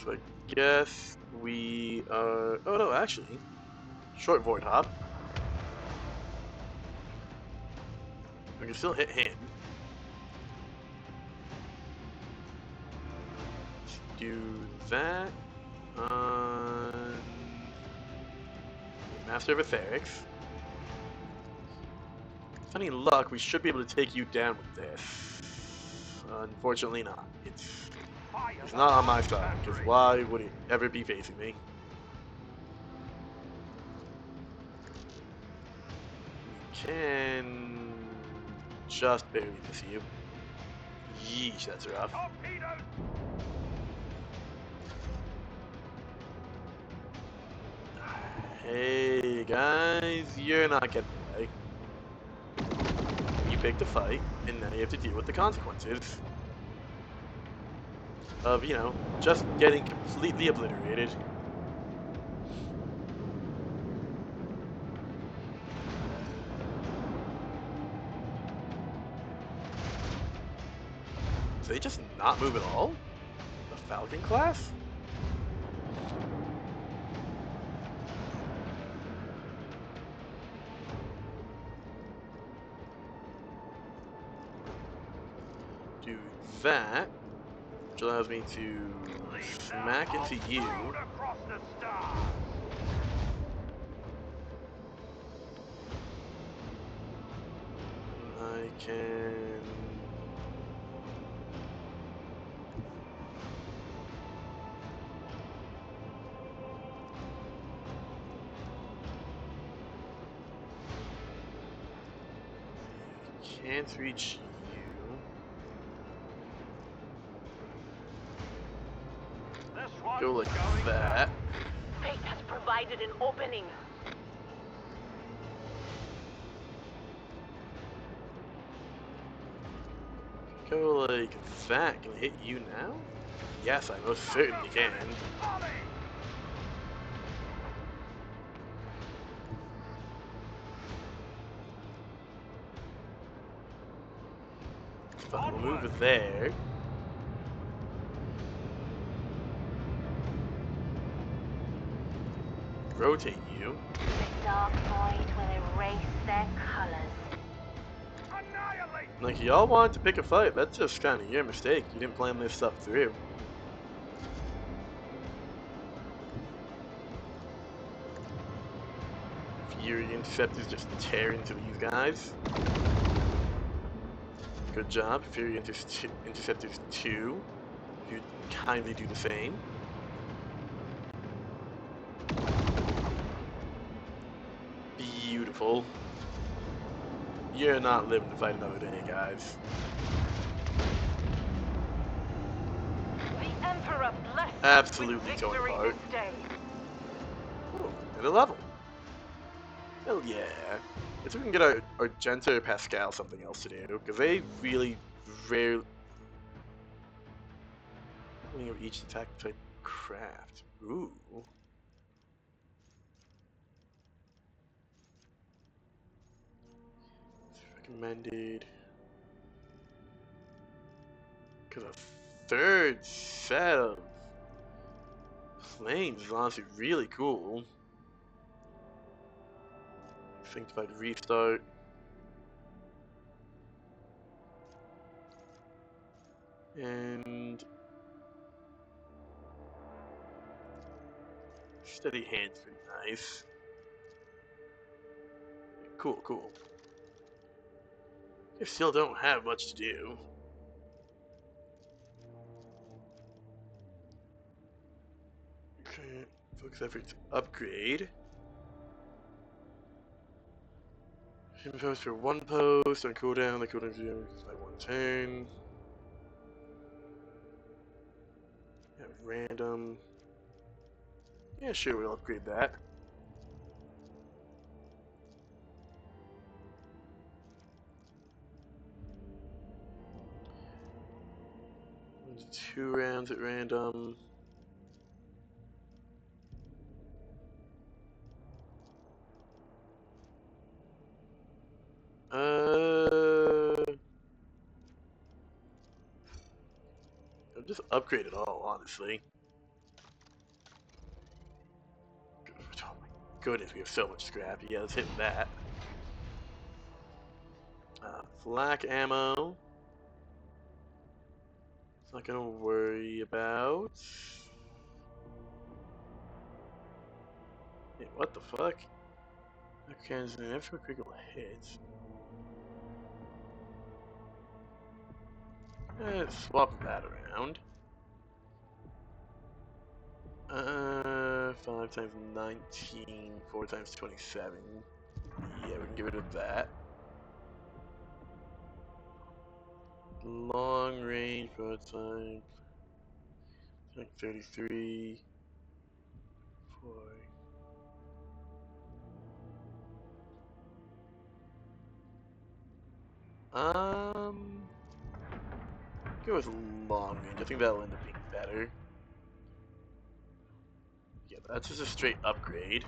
So I guess we are. Oh no, actually, short void hop. We can still hit him. Let's do that on Master of Etherics. With any luck, we should be able to take you down with this. Unfortunately not. It's not on my side, because why would it ever be facing me? We can just barely miss you. Yeesh, that's rough. Hey guys, you're not getting away. You picked a fight, and now you have to deal with the consequences of, you know, just getting completely obliterated. Did they just not move at all? The Falcon class? Do that, which allows me to smack into you. I can... Can't reach you. Go like that. Fate has provided an opening. Go like that. Can I hit you now? Yes, I most certainly can. Fine, we'll move it there. Rotate you. The dark void will erase their colors. Like, y'all wanted to pick a fight. That's just kind of your mistake. You didn't plan this stuff through. Fury Interceptors just tear into these guys. Good job, Fury Interceptors 2. If you'd kindly do the same. Beautiful. You're not living to fight another day, guys. The Emperor bless Absolutely with torn victory apart. this day. Oh, and a level. Hell yeah. Let's see if we can get our Argenta or Pascal something else to do, because they really rarely... of each attack type craft. Ooh. It's recommended. Because a third set of planes is honestly really cool. I think if I'd restart. And steady hand's pretty nice. Cool, cool. I still don't have much to do. Okay, focus effort to upgrade. Hit post for one post on cooldown. The cooldown is by one turn. Yeah, random. Yeah, sure, we'll upgrade that. Two rounds at random. I'll just upgrade it all, honestly. Oh my goodness, we have so much scrap. Yeah, let's hit that. Flak ammo. It's not gonna worry about. Wait, what the fuck? Okay, it's an extra critical hit. Let's swap that around. 5 times 19, 4 times 27. Yeah, we can get rid of that. Long range broadside. Like 33. 4. Um, go with long range. I think that'll end up being better. Yeah, that's just a straight upgrade.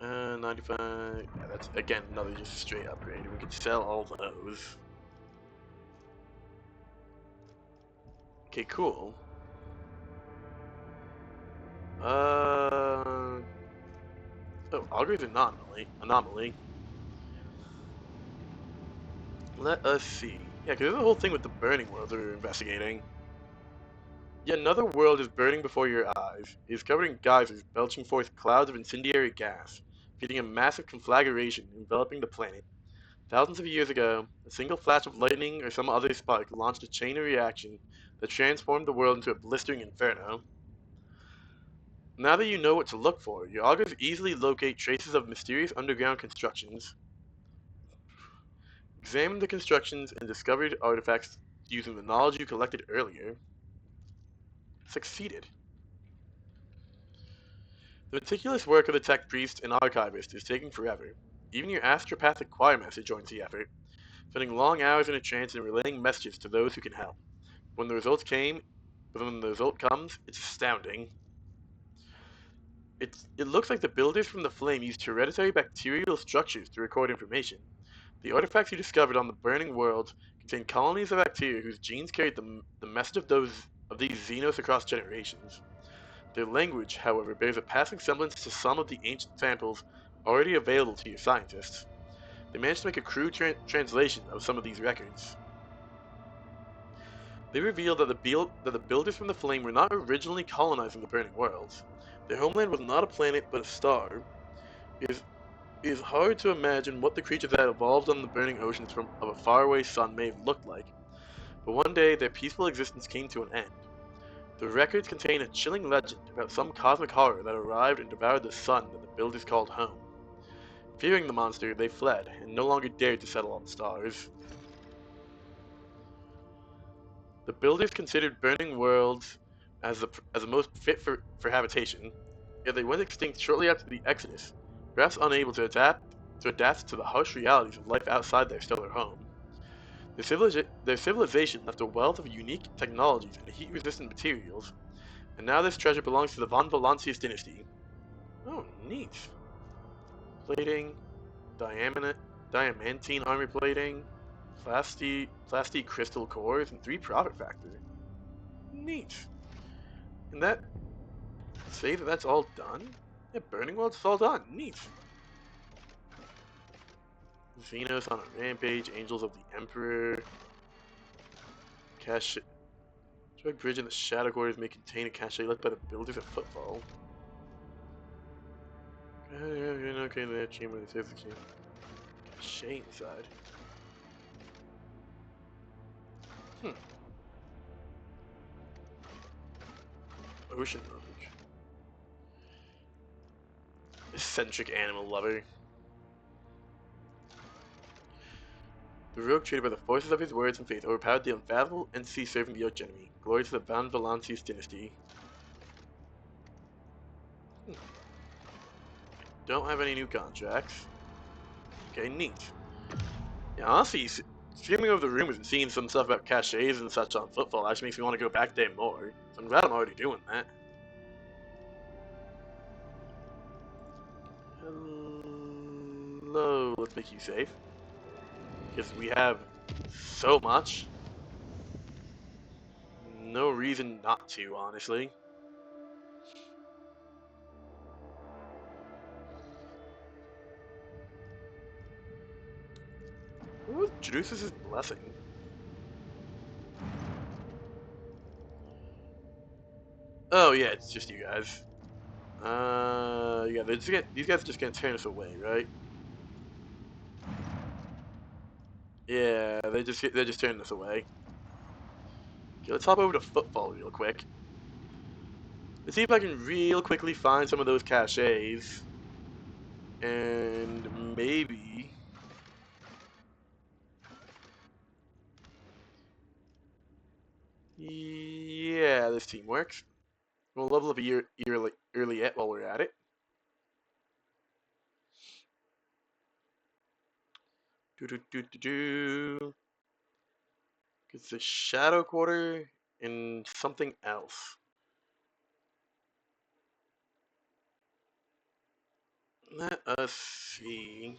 95. Yeah, that's again another just straight upgrade. We could sell all those. Okay, cool. Oh, Augury's anomaly. Let us see. Yeah, because there's a whole thing with the burning world that we're investigating. Yet another world is burning before your eyes. It is covered in geysers, belching forth clouds of incendiary gas, feeding a massive conflagration enveloping the planet. Thousands of years ago, a single flash of lightning or some other spark launched a chain of reaction that transformed the world into a blistering inferno. Now that you know what to look for, your augurs easily locate traces of mysterious underground constructions. Examine the constructions and discovered artifacts using the knowledge you collected earlier. Succeeded. The meticulous work of the tech priest and archivist is taking forever. Even your astropathic choir master joins the effort, spending long hours in a trance and relaying messages to those who can help. When the results came, but when the result comes, it's astounding. It looks like the builders from the Flame used hereditary bacterial structures to record information. The artifacts you discovered on the burning world contain colonies of bacteria whose genes carried the message of these xenos across generations. Their language, however, bears a passing semblance to some of the ancient samples already available to your scientists. They managed to make a crude translation of some of these records. They revealed that the builders from the Flame were not originally colonizing the burning worlds. Their homeland was not a planet, but a star. It is hard to imagine what the creatures that evolved on the burning oceans of a faraway sun may have looked like, but one day their peaceful existence came to an end. The records contain a chilling legend about some cosmic horror that arrived and devoured the sun that the builders called home. Fearing the monster, they fled, and no longer dared to settle on the stars. The builders considered burning worlds as the most fit for habitation, yet they went extinct shortly after the Exodus, perhaps unable to adapt to the harsh realities of life outside their stellar home. Their civilization left a wealth of unique technologies and heat-resistant materials, and now this treasure belongs to the Von Valancius dynasty. Oh, neat. Plating, diamantine armor plating, plasti crystal cores, and 3 profit factor. Neat. And that say that that's all done? Yeah, Burning World's all done. Neat. Xenos on a rampage, Angels of the Emperor. Cache. Drug Bridge and the Shadow Quarters may contain a cache left by the builders at Footfall. Okay, that chamber that says the cache inside. Ocean Rogue. Eccentric animal lover. The rogue, treated by the forces of his words and faith, overpowered the unfathomable entity serving the arch enemy. Glory to the Van Valancius dynasty. Don't have any new contracts. Okay, neat. Yeah, honestly, skimming over the rumors and seeing some stuff about caches and such on Footfall actually makes me want to go back there more. So I'm glad I'm already doing that. Hello, let's make you safe. Because we have so much. No reason not to, honestly. What was Jerusal's blessing? Oh yeah, it's just you guys. Yeah, these guys are just gonna turn us away, right? Yeah, they're just turning us away. Okay, let's hop over to Footfall real quick. Let's see if I can real quickly find some of those caches. And maybe... Yeah, this team works. We'll level up early while we're at it. It's the Shadow Quarter and something else. Let us see.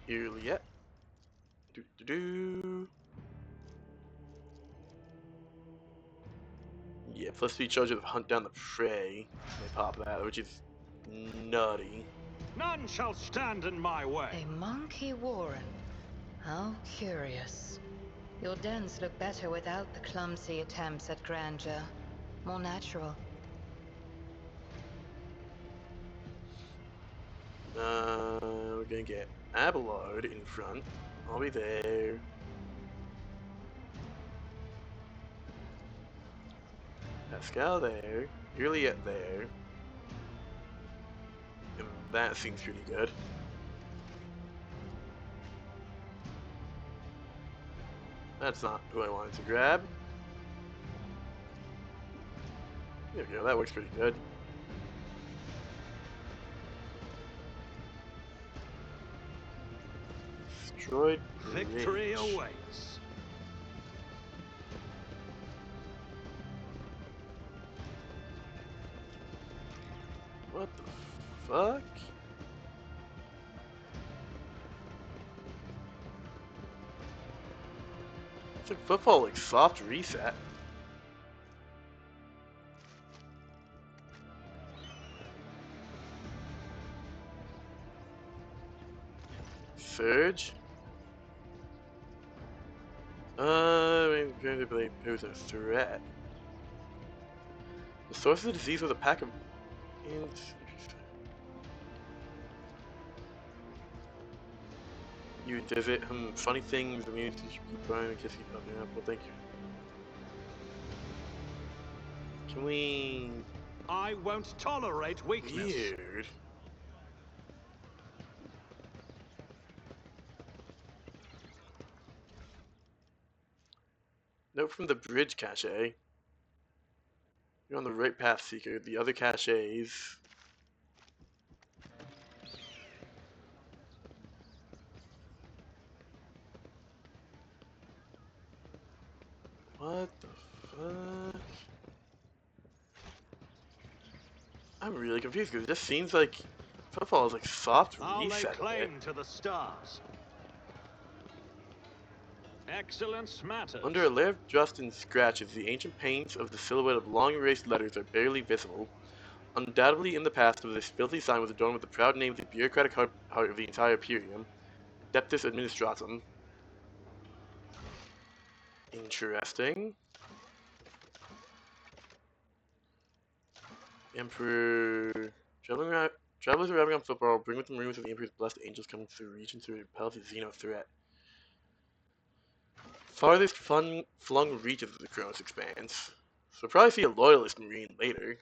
Juliet. Yeah, plus 3 charges of Hunt Down the Prey. They pop that, which is nutty. None shall stand in my way. A monkey warren. How curious. Your dens look better without the clumsy attempts at grandeur. More natural. We're gonna get Abelard in front. I'll be there. Pascal there. Juliet there. And that seems pretty good. That's not who I wanted to grab. There we go, that works pretty good. Destroyed Victory Bridge. awaits. What the fuck? It's like football, like soft reset. Surge. I mean, going to believe pose a threat. The source of the disease was a pack of ants. You visit funny things, immune to keep buying and kissing up. Well, thank you. Can we? I won't tolerate weakness. Weird. Note from the bridge cache. You're on the right path, Seeker. The other caches. What the fuck? I'm really confused because it just seems like football is like soft I'll lay reset. claim to the stars. Excellence matters. Under a layer of dust and scratches, the ancient paints of the silhouette of long erased letters are barely visible. Undoubtedly, in the past, this filthy sign was adorned with the proud name of the bureaucratic heart of the entire Imperium, Deptus Administratum. Interesting. Emperor. Travelers arriving on football bring with them rumors of the Emperor's blessed angels coming through the region to repel the Xeno threat. Farthest flung reaches of the Kronos expanse. So we'll probably see a loyalist marine later.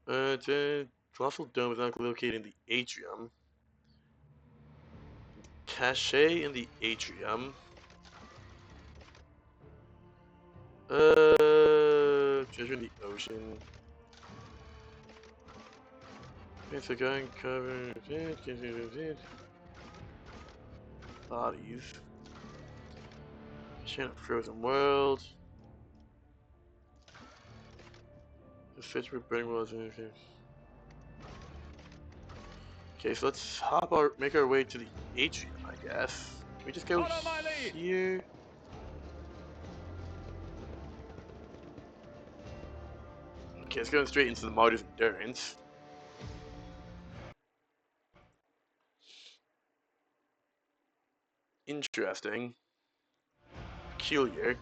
The colossal dome is not located in the atrium. Cache in the atrium. Treasure in the ocean. It's a gun cover. Bodies. Shannon Frozen World. The fish with burning worlds and anything. Okay, so let's make our way to the atrium, I guess. Can we just go Follow my lead. here? Okay, it's going straight into the Martyr's Endurance. Interesting. Peculiar.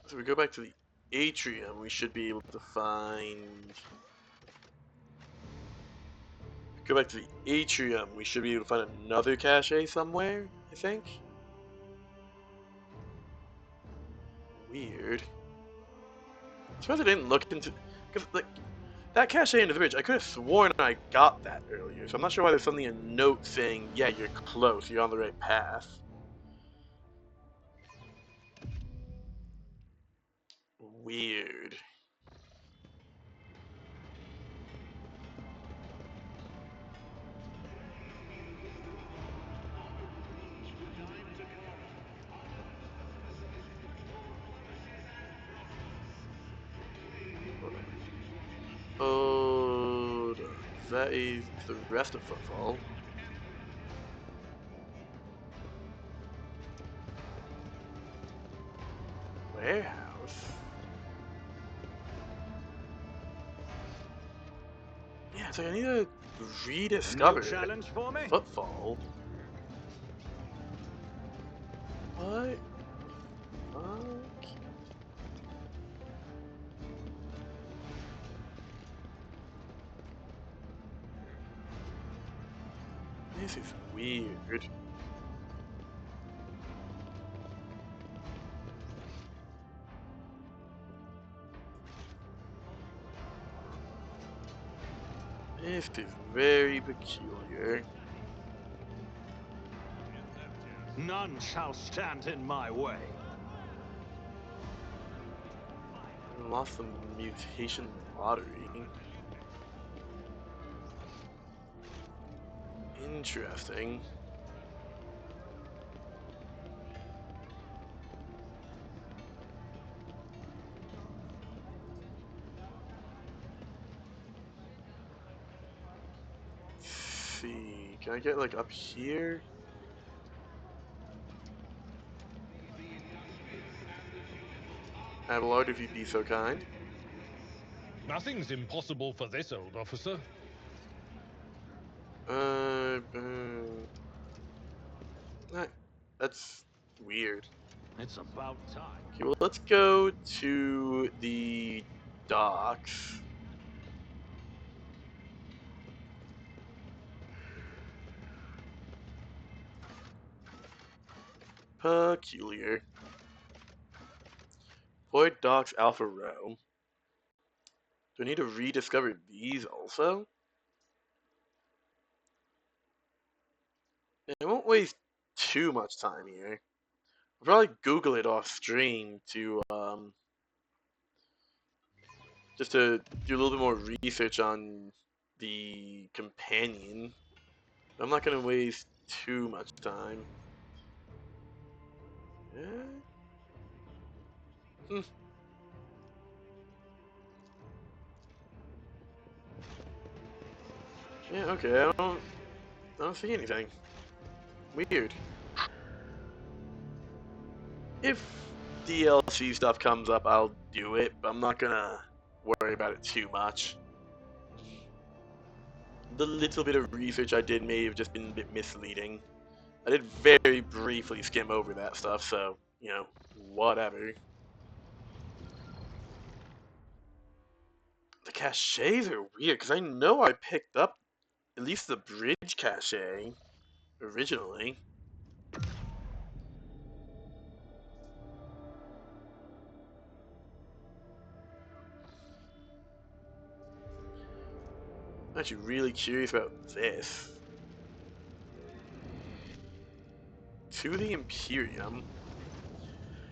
So we go back to the atrium, we should be able to find... Go back to the atrium, we should be able to find another cache somewhere, I think. Weird. I suppose I didn't look into... Because, like, that cache into the bridge, I could have sworn I got that earlier, so I'm not sure why there's suddenly a note saying, yeah, you're close, you're on the right path. weird. Oh, that is the rest of Footfall. Warehouse? Yeah, it's like I need to rediscover New challenge for me? Footfall. What? Fuck? This is weird. This is very peculiar. None shall stand in my way. I lost the mutation lottery. Interesting. Let's see, can I get like up here? Abelard, if you'd be so kind. Nothing's impossible for this old officer. Uh, that's weird. It's about time. Okay, well, let's go to the docks. Peculiar. Void Docks Alpha Row. Do I need to rediscover these also? I won't waste too much time here. I'll probably Google it off stream to just to do a little bit more research on the companion. I'm not gonna waste too much time. Hmm. Yeah, okay, I don't see anything. Weird. If DLC stuff comes up, I'll do it, but I'm not gonna worry about it too much. The little bit of research I did may have just been a bit misleading. I did very briefly skim over that stuff, so, you know, whatever. The caches are weird, because I know I picked up at least the bridge cache originally. I'm actually really curious about this. To the Imperium.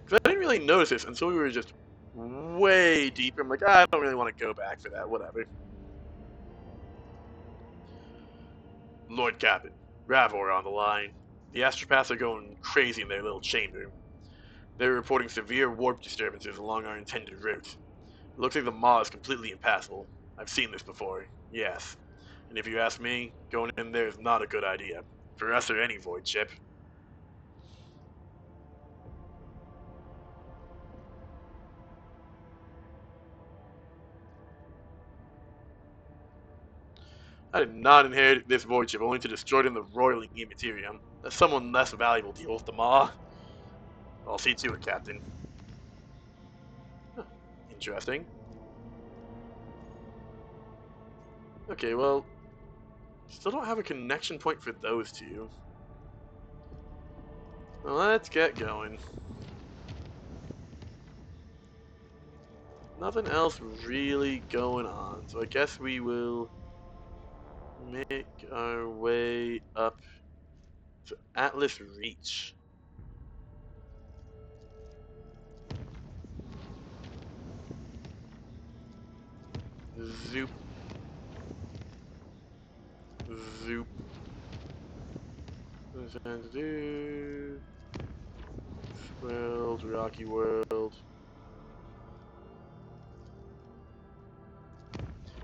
Because I didn't really notice this until we were just way deeper. I'm like, I don't really want to go back for that, whatever. Lord Captain, Ravor on the line. The astropaths are going crazy in their little chamber. They're reporting severe warp disturbances along our intended route. It looks like the maw is completely impassable. I've seen this before, yes. And if you ask me, going in there is not a good idea. For us or any void ship. I did not inherit this void ship only to destroy it in the roiling Immaterium. Let someone less valuable deal with the maw. I'll see to it, Captain. Huh. Interesting. Okay, well, still don't have a connection point for those two. Well, let's get going. Nothing else really going on, so I guess we will make our way up to Atlas Reach. Zoop. Zoop. World, Rocky World.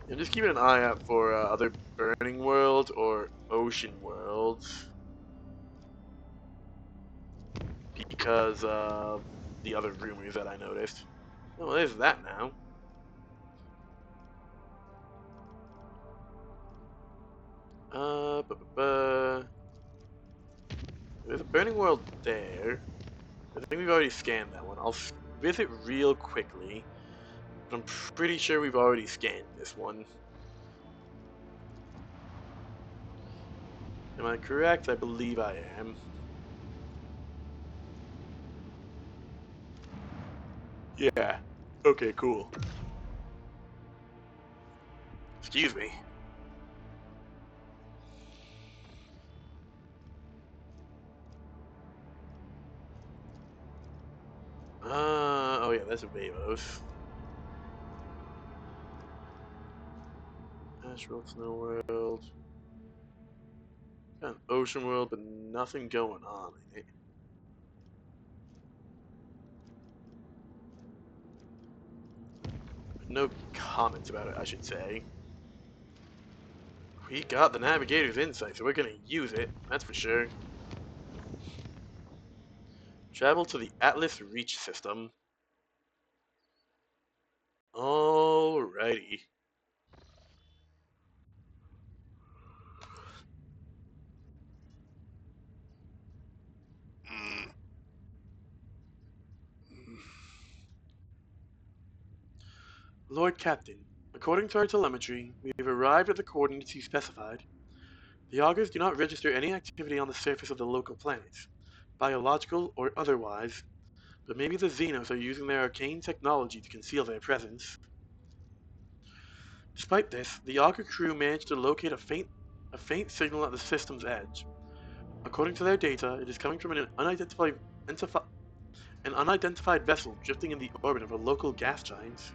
And just keeping an eye out for other Burning World or Ocean Worlds. Because of the other rumors that I noticed. Oh, there's that now. There's a Burning World there. I think we've already scanned that one. I'll visit real quickly. But I'm pretty sure we've already scanned this one. Am I correct? I believe I am. Yeah. Okay, cool. Excuse me. Oh yeah, that's a Vavos. Astral Snow World. Got an Ocean World, but nothing going on in it. No comments about it, I should say. We got the Navigator's insight, so we're gonna use it, that's for sure. Travel to the Atlas Reach system. Alrighty. Lord Captain, according to our telemetry, we have arrived at the coordinates you specified. The augurs do not register any activity on the surface of the local planets, biological or otherwise, but maybe the Xenos are using their arcane technology to conceal their presence. Despite this, the augur crew managed to locate a faint signal at the system's edge. According to their data, it is coming from an unidentified vessel drifting in the orbit of a local gas giant.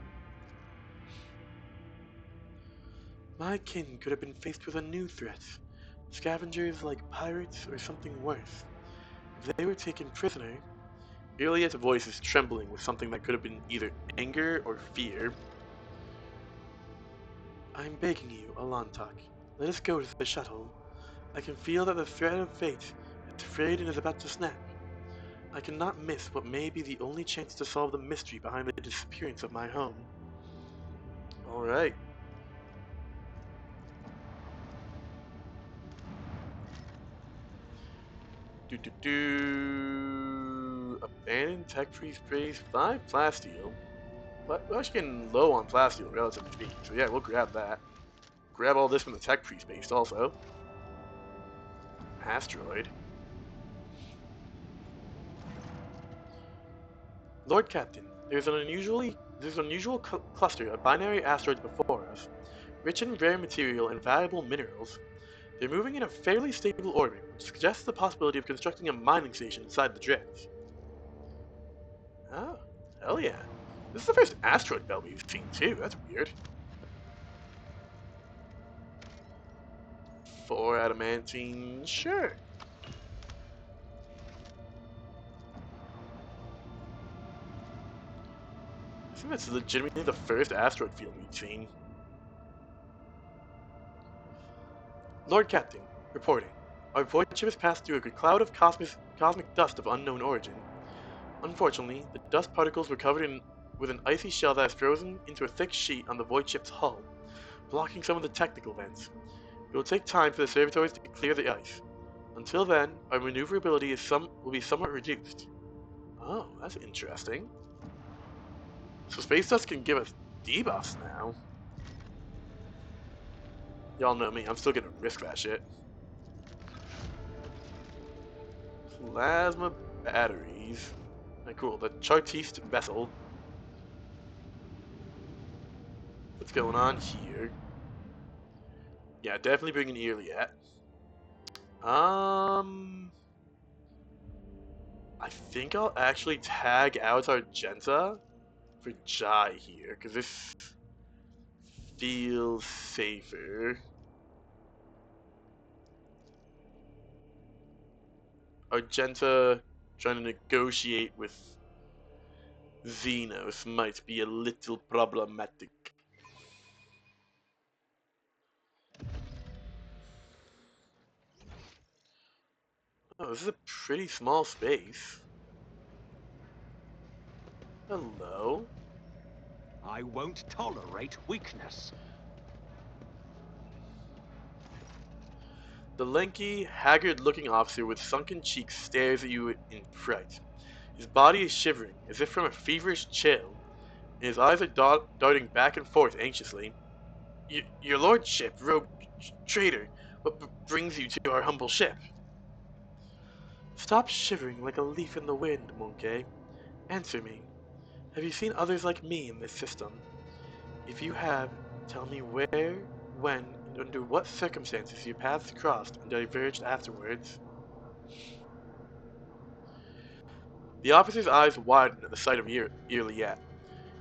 My kin could have been faced with a new threat. Scavengers like pirates or something worse. If they were taken prisoner... Iliet's voice is trembling with something that could have been either anger or fear. I'm begging you, Alantak. Let us go to the shuttle. I can feel that the thread of fate is frayed and is about to snap. I cannot miss what may be the only chance to solve the mystery behind the disappearance of my home. Alright. Abandoned tech freeze praise 5 plasteel. But we're actually getting low on plasteel, relatively speaking. So yeah, we'll grab that. Grab all this from the tech freeze base also. Asteroid. Lord Captain, there's an unusual cluster of binary asteroids before us, rich in rare material and valuable minerals. They're moving in a fairly stable orbit, which suggests the possibility of constructing a mining station inside the drift. Oh, hell yeah. This is the first asteroid belt we've seen too, that's weird. 4 adamantine, sure. I think that's legitimately the first asteroid field we've seen. Lord Captain, reporting. Our void ship has passed through a cloud of cosmic dust of unknown origin. Unfortunately, the dust particles were covered with an icy shell that has frozen into a thick sheet on the void ship's hull, blocking some of the technical vents. It will take time for the servitors to clear the ice. Until then, our maneuverability will be somewhat reduced. Oh, that's interesting. So space dust can give us debuffs now. Y'all know me, I'm still gonna risk that shit. Plasma batteries. Alright, cool. The Chartiste vessel. What's going on here? Yeah, definitely bring an Iliad. I think I'll actually tag out Argenta for Jai here, because this feels safer. Argenta trying to negotiate with Xenos might be a little problematic. Oh, this is a pretty small space. Hello? I won't tolerate weakness. The lanky, haggard-looking officer with sunken cheeks stares at you in fright. His body is shivering, as if from a feverish chill, and his eyes are darting back and forth anxiously. Your lordship, rogue traitor, what brings you to our humble ship? Stop shivering like a leaf in the wind, Monkey. Answer me. Have you seen others like me in this system? If you have, tell me where, when, and under what circumstances your paths crossed and diverged afterwards. The officer's eyes widen at the sight of Irliet.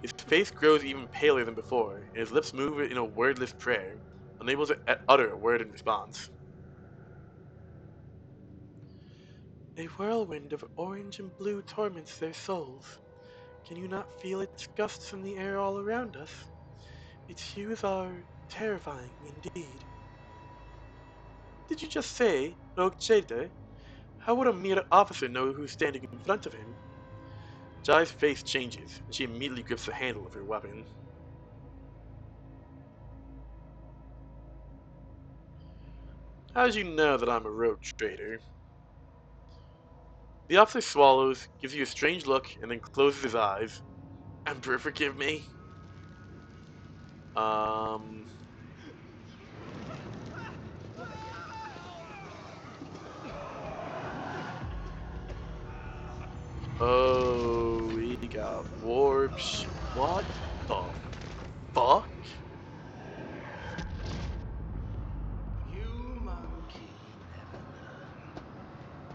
His face grows even paler than before, and his lips move in a wordless prayer, unable to utter a word in response. A whirlwind of orange and blue torments their souls. Can you not feel its gusts in the air all around us? Its hues are terrifying indeed. Did you just say, Rogue Trader? How would a mere officer know who's standing in front of him? Jai's face changes, and she immediately grips the handle of her weapon. How did you know that I'm a rogue trader? The officer swallows, gives you a strange look, and then closes his eyes. Emperor, forgive me. Um... Oh, we got warps. What the fuck? You monkey never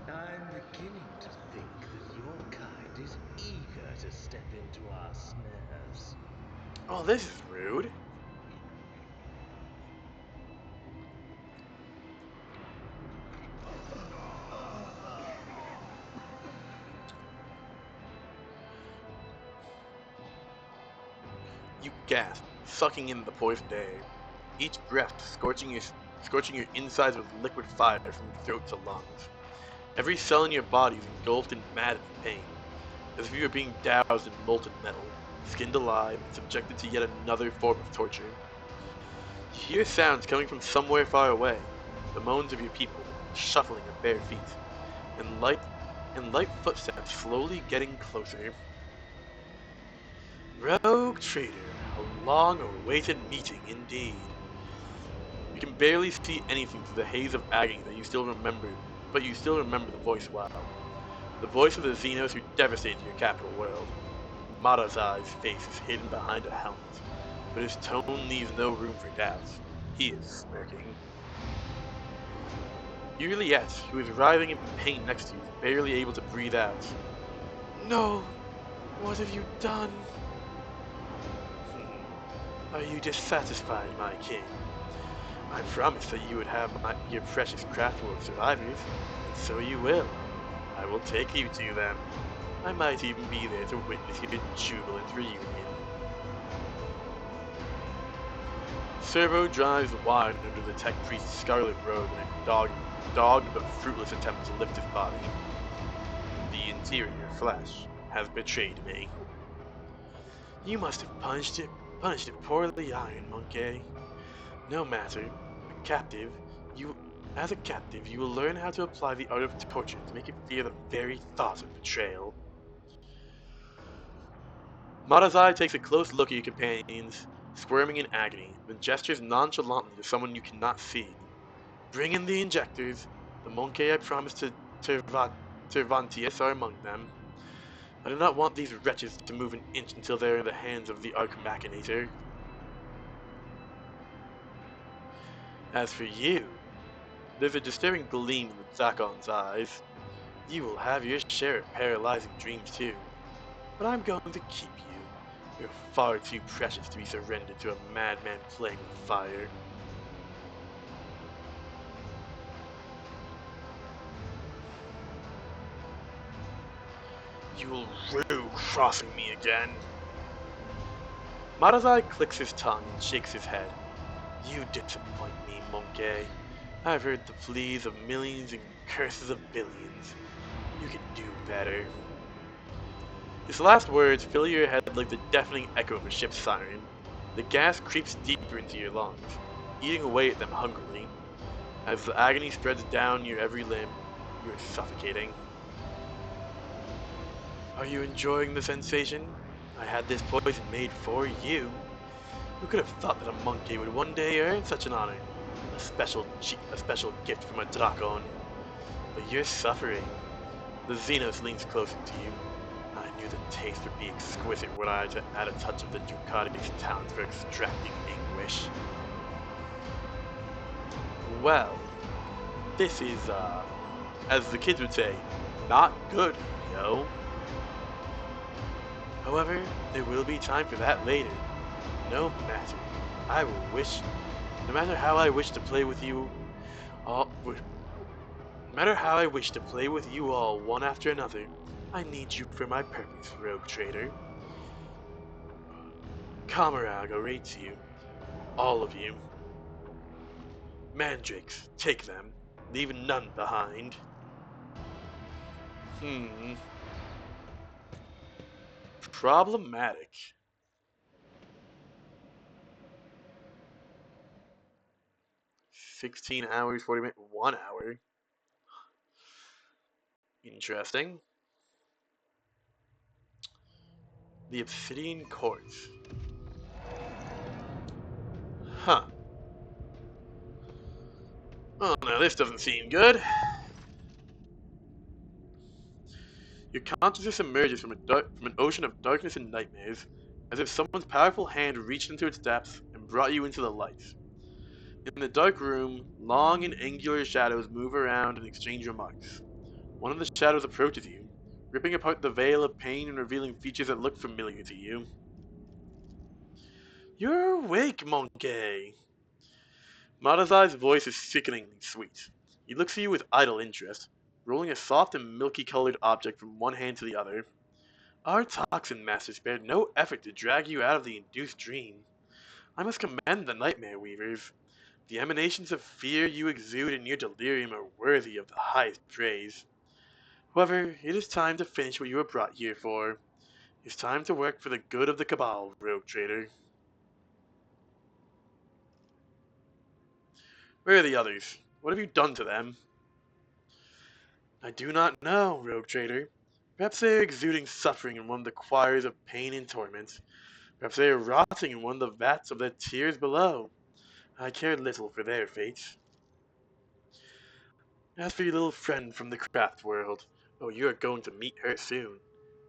learn. I'm beginning to think that your kind is eager to step into our snares. Oh, this is rude. You gasp, sucking in the poisoned air. Each breath scorching your insides with liquid fire from throat to lungs. Every cell in your body is engulfed in maddening pain, as if you were being doused in molten metal, skinned alive and subjected to yet another form of torture. You hear sounds coming from somewhere far away, the moans of your people, shuffling of bare feet, and light footsteps slowly getting closer. Rogue Trader, a long-awaited meeting indeed. You can barely see anything through the haze of agony that you still remember, but you still remember the voice well. The voice of the Xenos who devastated your capital world. Marazai's face is hidden behind a helmet, but his tone leaves no room for doubt. He is smirking. Juliet, who is writhing in pain next to you, is barely able to breathe out. No! What have you done? Are you dissatisfied, my king? I promised that you would have your precious craft full of survivors, and so you will. I will take you to them. I might even be there to witness your jubilant reunion. Servo drives wide under the tech priest's scarlet robe in a dogged but fruitless attempt to lift his body. The interior flesh has betrayed me. You must have punished it poorly, Iron Monkey. No matter, as a captive, you will learn how to apply the art of torture to make it fear the very thought of betrayal. Marazai takes a close look at your companions, squirming in agony, then gestures nonchalantly to someone you cannot see. Bring in the injectors. The Monkey I promised to Cervantius are among them. I do not want these wretches to move an inch until they are in the hands of the Arch Machinator. As for you, there's a disturbing gleam in the Zakon's eyes. You will have your share of paralyzing dreams too. But I'm going to keep you. You're far too precious to be surrendered to a madman playing with fire. You'll rue crossing me again. Marazai clicks his tongue and shakes his head. You disappoint me, Monkey. I've heard the pleas of millions and curses of billions. You can do better. His last words fill your head like the deafening echo of a ship's siren. The gas creeps deeper into your lungs, eating away at them hungrily. As the agony spreads down your every limb, you are suffocating. Are you enjoying the sensation? I had this poison made for you. Who could have thought that a monkey would one day earn such an honor? A special gift from a Drakon. But you're suffering. The Xenos leans closer to you. I knew the taste would be exquisite were I to add a touch of the Ducati's talent for extracting anguish. Well, this is, as the kids would say, not good, yo. However, there will be time for that later. No matter. No matter how I wish to play with you all, no matter how I wish to play with you all one after another, I need you for my purpose, rogue trader. Camarag awaits you, all of you. Mandrakes, take them, leave none behind. Problematic. 16 hours, 40 minutes, 1 hour. Interesting. The Obsidian Courts. Huh. Oh, now this doesn't seem good. Your consciousness emerges from an ocean of darkness and nightmares, as if someone's powerful hand reached into its depths and brought you into the light. In the dark room, long and angular shadows move around and exchange remarks. One of the shadows approaches you, ripping apart the veil of pain and revealing features that look familiar to you. You're awake, Monkey! Madazai's voice is sickeningly sweet. He looks at you with idle interest, rolling a soft and milky-colored object from one hand to the other. Our toxin master spared no effort to drag you out of the induced dream. I must commend the Nightmare Weavers. The emanations of fear you exude in your delirium are worthy of the highest praise. However, it is time to finish what you were brought here for. It's time to work for the good of the Cabal, rogue trader. Where are the others? What have you done to them? I do not know, rogue trader. Perhaps they are exuding suffering in one of the choirs of pain and torment. Perhaps they are rotting in one of the vats of their tears below. I care little for their fate. As for your little friend from the craft world, oh, you are going to meet her soon.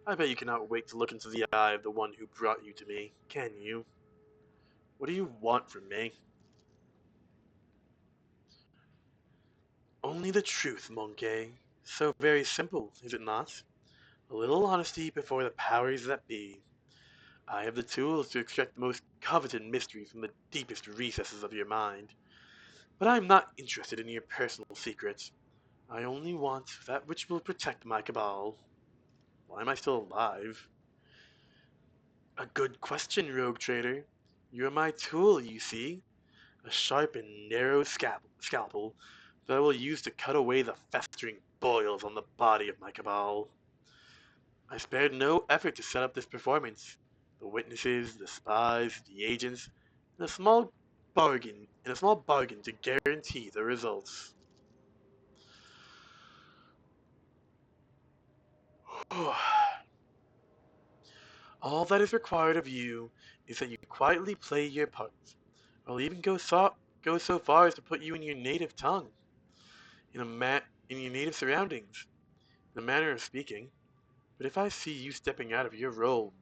I bet you cannot wait to look into the eye of the one who brought you to me, can you? What do you want from me? Only the truth, Monkey. So very simple, is it not? A little honesty before the powers that be. I have the tools to extract the most coveted mysteries from the deepest recesses of your mind. But I am not interested in your personal secrets. I only want that which will protect my cabal. Why am I still alive? A good question, rogue trader. You are my tool, you see. A sharp and narrow scalpel that I will use to cut away the festering boils on the body of my cabal. I spared no effort to set up this performance. The witnesses, the spies, the agents, and a small bargain to guarantee the results. All that is required of you is that you quietly play your part. I'll even go so far as to put you in your native tongue, in your native surroundings, in a manner of speaking. But if I see you stepping out of your role,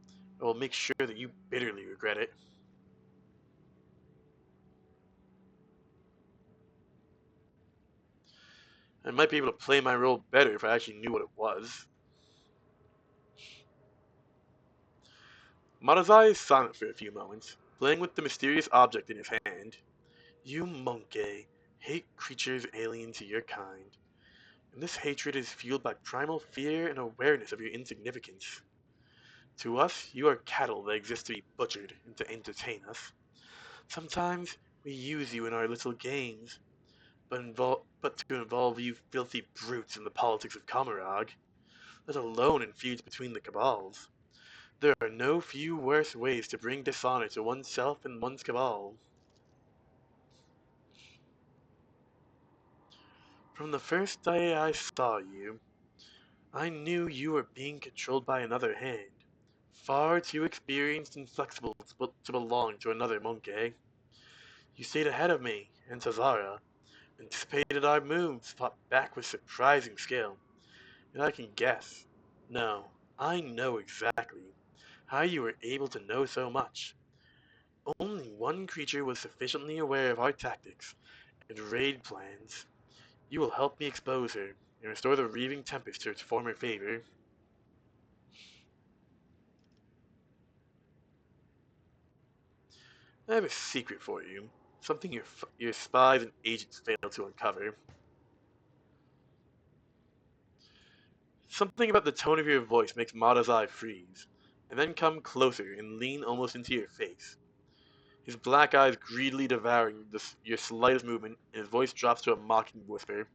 I will make sure that you bitterly regret it. I might be able to play my role better if I actually knew what it was. Marazai is silent for a few moments, playing with the mysterious object in his hand. You monkey hate creatures alien to your kind, and this hatred is fueled by primal fear and awareness of your insignificance. To us, you are cattle that exist to be butchered and to entertain us. Sometimes we use you in our little games, but to involve you filthy brutes in the politics of Kamarag, let alone in feuds between the cabals. There are no few worse ways to bring dishonor to oneself and one's cabal. From the first day I saw you, I knew you were being controlled by another hand, far too experienced and flexible to belong to another monkey. You stayed ahead of me and Tazara, anticipated our moves, fought back with surprising skill, and I can guess. No, I know exactly how you were able to know so much. Only one creature was sufficiently aware of our tactics and raid plans. You will help me expose her and restore the Reaving Tempest to its former favor. I have a secret for you, something your spies and agents failed to uncover. Something about the tone of your voice makes Mada's eye freeze, and then come closer and lean almost into your face. His black eyes greedily devouring your slightest movement, and his voice drops to a mocking whisper.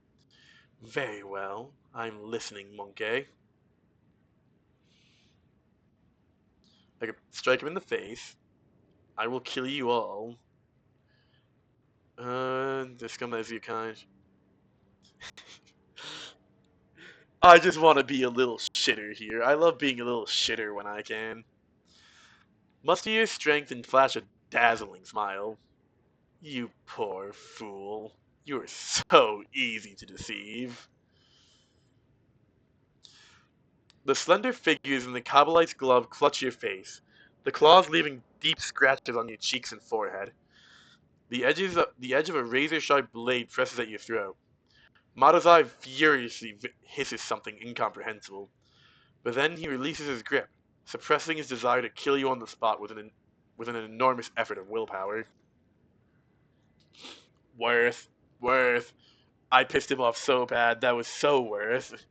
Very well, I'm listening, monkey. I could strike him in the face. I will kill you all. Just come as you kind. I just want to be a little shitter here. I love being a little shitter when I can. Muster your strength and flash a dazzling smile. You poor fool. You are so easy to deceive. The slender figures in the Kabbalite's glove clutch your face, the claws leaving deep scratches on your cheeks and forehead. The edge of a razor-sharp blade presses at your throat. Matazai furiously hisses something incomprehensible, but then he releases his grip, suppressing his desire to kill you on the spot with an enormous effort of willpower. Worth, worth. I pissed him off so bad, that was so worth.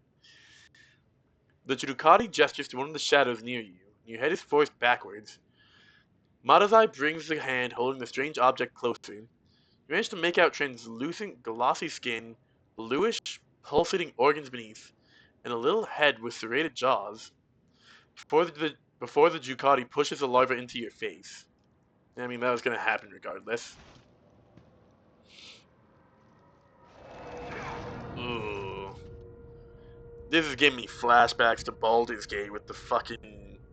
The Judukati gestures to one of the shadows near you, and your head is forced backwards. Matazai brings the hand holding the strange object closer. You manage to make out translucent, glossy skin, bluish, pulsating organs beneath, and a little head with serrated jaws. Before the Ducati pushes the larva into your face. I mean, that was going to happen regardless. Ooh. This is giving me flashbacks to Baldur's Gate with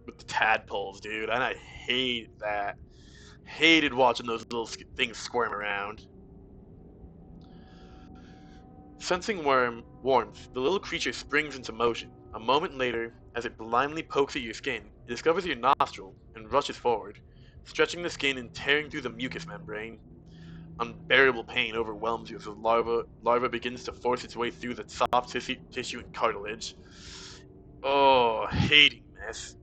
with the tadpoles, dude, and I hate that. Hated watching those little things squirm around. Sensing warmth, the little creature springs into motion. A moment later, as it blindly pokes at your skin, it discovers your nostril and rushes forward, stretching the skin and tearing through the mucous membrane. Unbearable pain overwhelms you as the larva begins to force its way through the soft tissue and cartilage. Oh, hating this.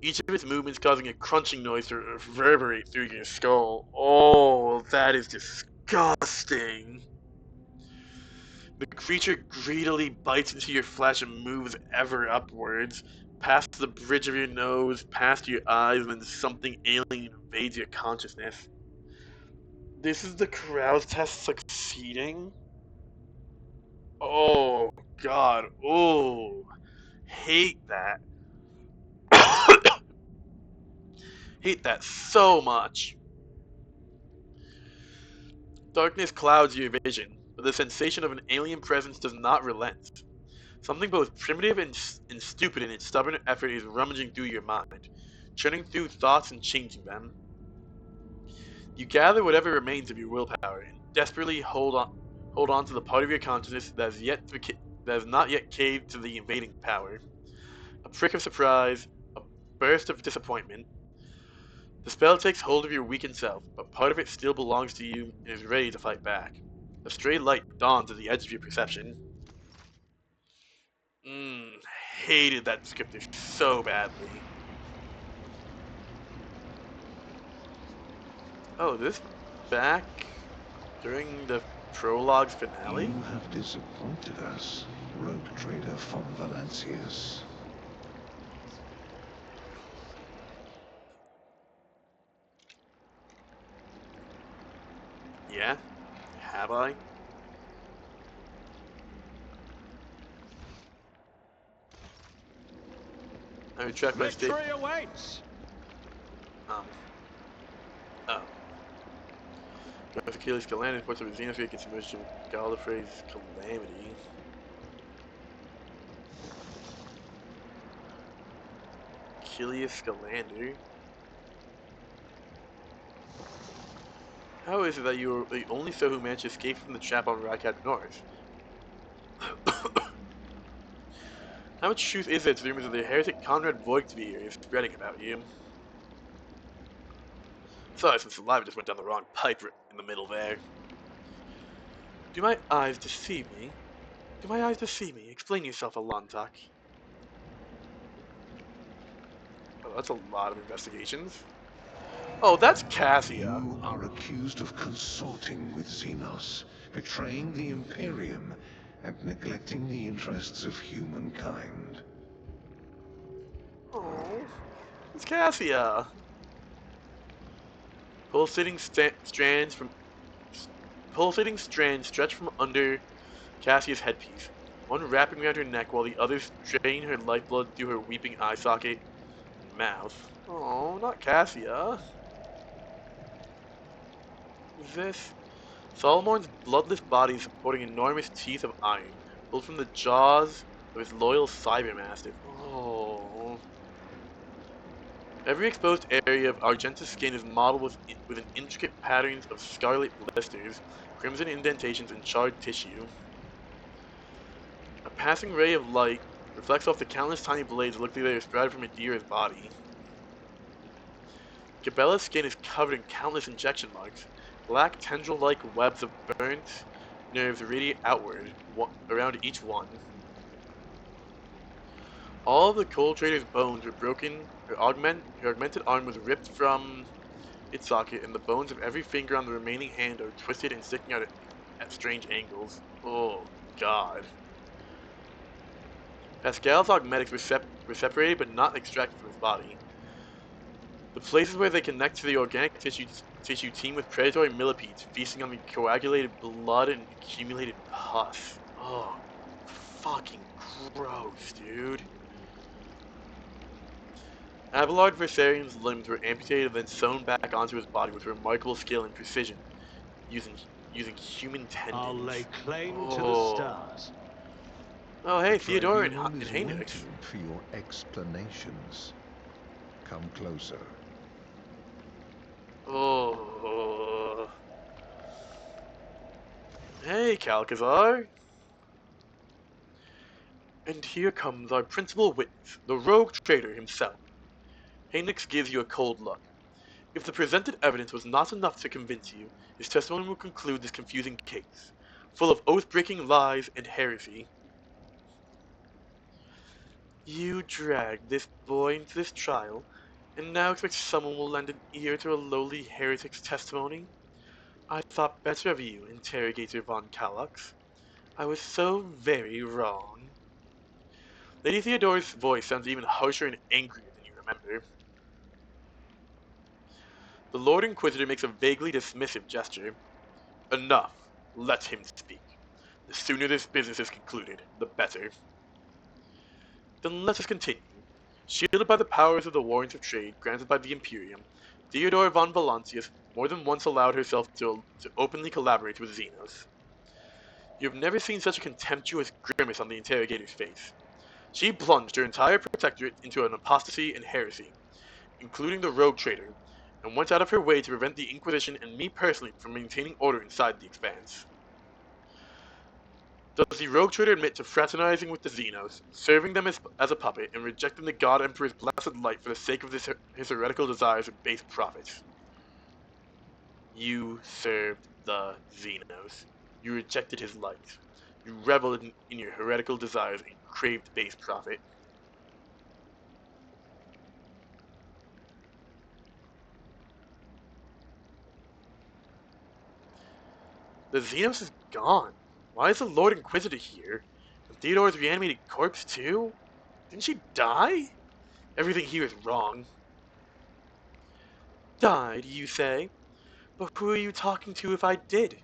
Each of its movements causing a crunching noise to reverberate through your skull. Oh, that is disgusting. The creature greedily bites into your flesh and moves ever upwards, past the bridge of your nose, past your eyes, and then something alien invades your consciousness. This is the Carouse test succeeding? Oh, God. Oh, hate that. Hate that so much. Darkness clouds your vision, but the sensation of an alien presence does not relent. Something both primitive and stupid in its stubborn effort is rummaging through your mind, churning through thoughts and changing them. You gather whatever remains of your willpower and desperately hold on to the part of your consciousness that has not yet caved to the invading power. A prick of surprise, a burst of disappointment. The spell takes hold of your weakened self, but part of it still belongs to you and is ready to fight back. A stray light dawns at the edge of your perception. Hated that descriptor so badly. Oh, this back during the prologue's finale? You have disappointed us, rogue trader von Valancius. Yeah? Have I? I retract my statement. Victory awaits! Um. Oh. North Achilles Calamity reports of Xenophage against the merchant Gallifrey's Calamity. Achilles Scalander. How is it that you are the only foe who managed to escape from the trap on Rykad North? How much truth is there to the rumors of the heretic Conrad Voigtveer is spreading about you? Sorry, since the live just went down the wrong pipe in the middle there. Do my eyes deceive me? Do my eyes deceive me? Explain yourself, Alontak. Oh, that's a lot of investigations. Oh, that's Cassia. You are accused of consorting with Xenos, betraying the Imperium, and neglecting the interests of humankind. Oh, it's Cassia. Pulsating strands from pulsating strands stretch from under Cassia's headpiece, one wrapping around her neck while the others drain her lifeblood through her weeping eye socket and mouth. Oh, not Cassia. Is this? Solomon's bloodless body supporting enormous teeth of iron, pulled from the jaws of his loyal cybermastiff. Oh. Every exposed area of Argenta's skin is modeled with an intricate patterns of scarlet blisters, crimson indentations, and charred tissue. A passing ray of light reflects off the countless tiny blades that look like they are sprouted from Adira's body. Gabella's skin is covered in countless injection marks. Black tendril-like webs of burnt nerves radiate outward around each one. All of the Cold Trader's bones were broken. Her augmented arm was ripped from its socket, and the bones of every finger on the remaining hand are twisted and sticking out at strange angles. Oh, God. Pascal's augmetics were separated but not extracted from his body. The places where they connect to the organic tissue teem with predatory millipedes, feasting on the coagulated blood and accumulated pus. Oh, fucking gross, dude. Abelard Versarian's limbs were amputated and then sewn back onto his body with remarkable skill and precision, using human tendons. I'll lay claim to the Oh. stars. Oh, hey, The Theodore tribunal and is Heinrich. waiting for your explanations. Come closer. Oh. Hey, Calcazar. And here comes our principal witness, the rogue traitor himself. Heinrich gives you a cold look. If the presented evidence was not enough to convince you, his testimony will conclude this confusing case, full of oath-breaking lies and heresy. You dragged this boy into this trial, and now expect someone will lend an ear to a lowly heretic's testimony? I thought better of you, interrogator von Kallax. I was so very wrong. Lady Theodore's voice sounds even harsher and angrier than you remember. The Lord Inquisitor makes a vaguely dismissive gesture. Enough. Let him speak. The sooner this business is concluded, the better. Then let us continue. Shielded by the powers of the warrant of trade granted by the Imperium, Theodore von Valancius more than once allowed herself to openly collaborate with Xenos. You have never seen such a contemptuous grimace on the interrogator's face. She plunged her entire protectorate into an apostasy and heresy, including the rogue trader, and went out of her way to prevent the Inquisition and me personally from maintaining order inside the Expanse. Does the rogue trader admit to fraternizing with the Xenos, serving them as a puppet, and rejecting the God Emperor's blessed light for the sake of his heretical desires and base profits? You served the Xenos. You rejected his light. You reveled in your heretical desires and craved base profit. The Xenos is gone. Why is the Lord Inquisitor here? And Theodore's reanimated corpse too? Didn't she die? Everything here is wrong. Died, you say? But who are you talking to if I did?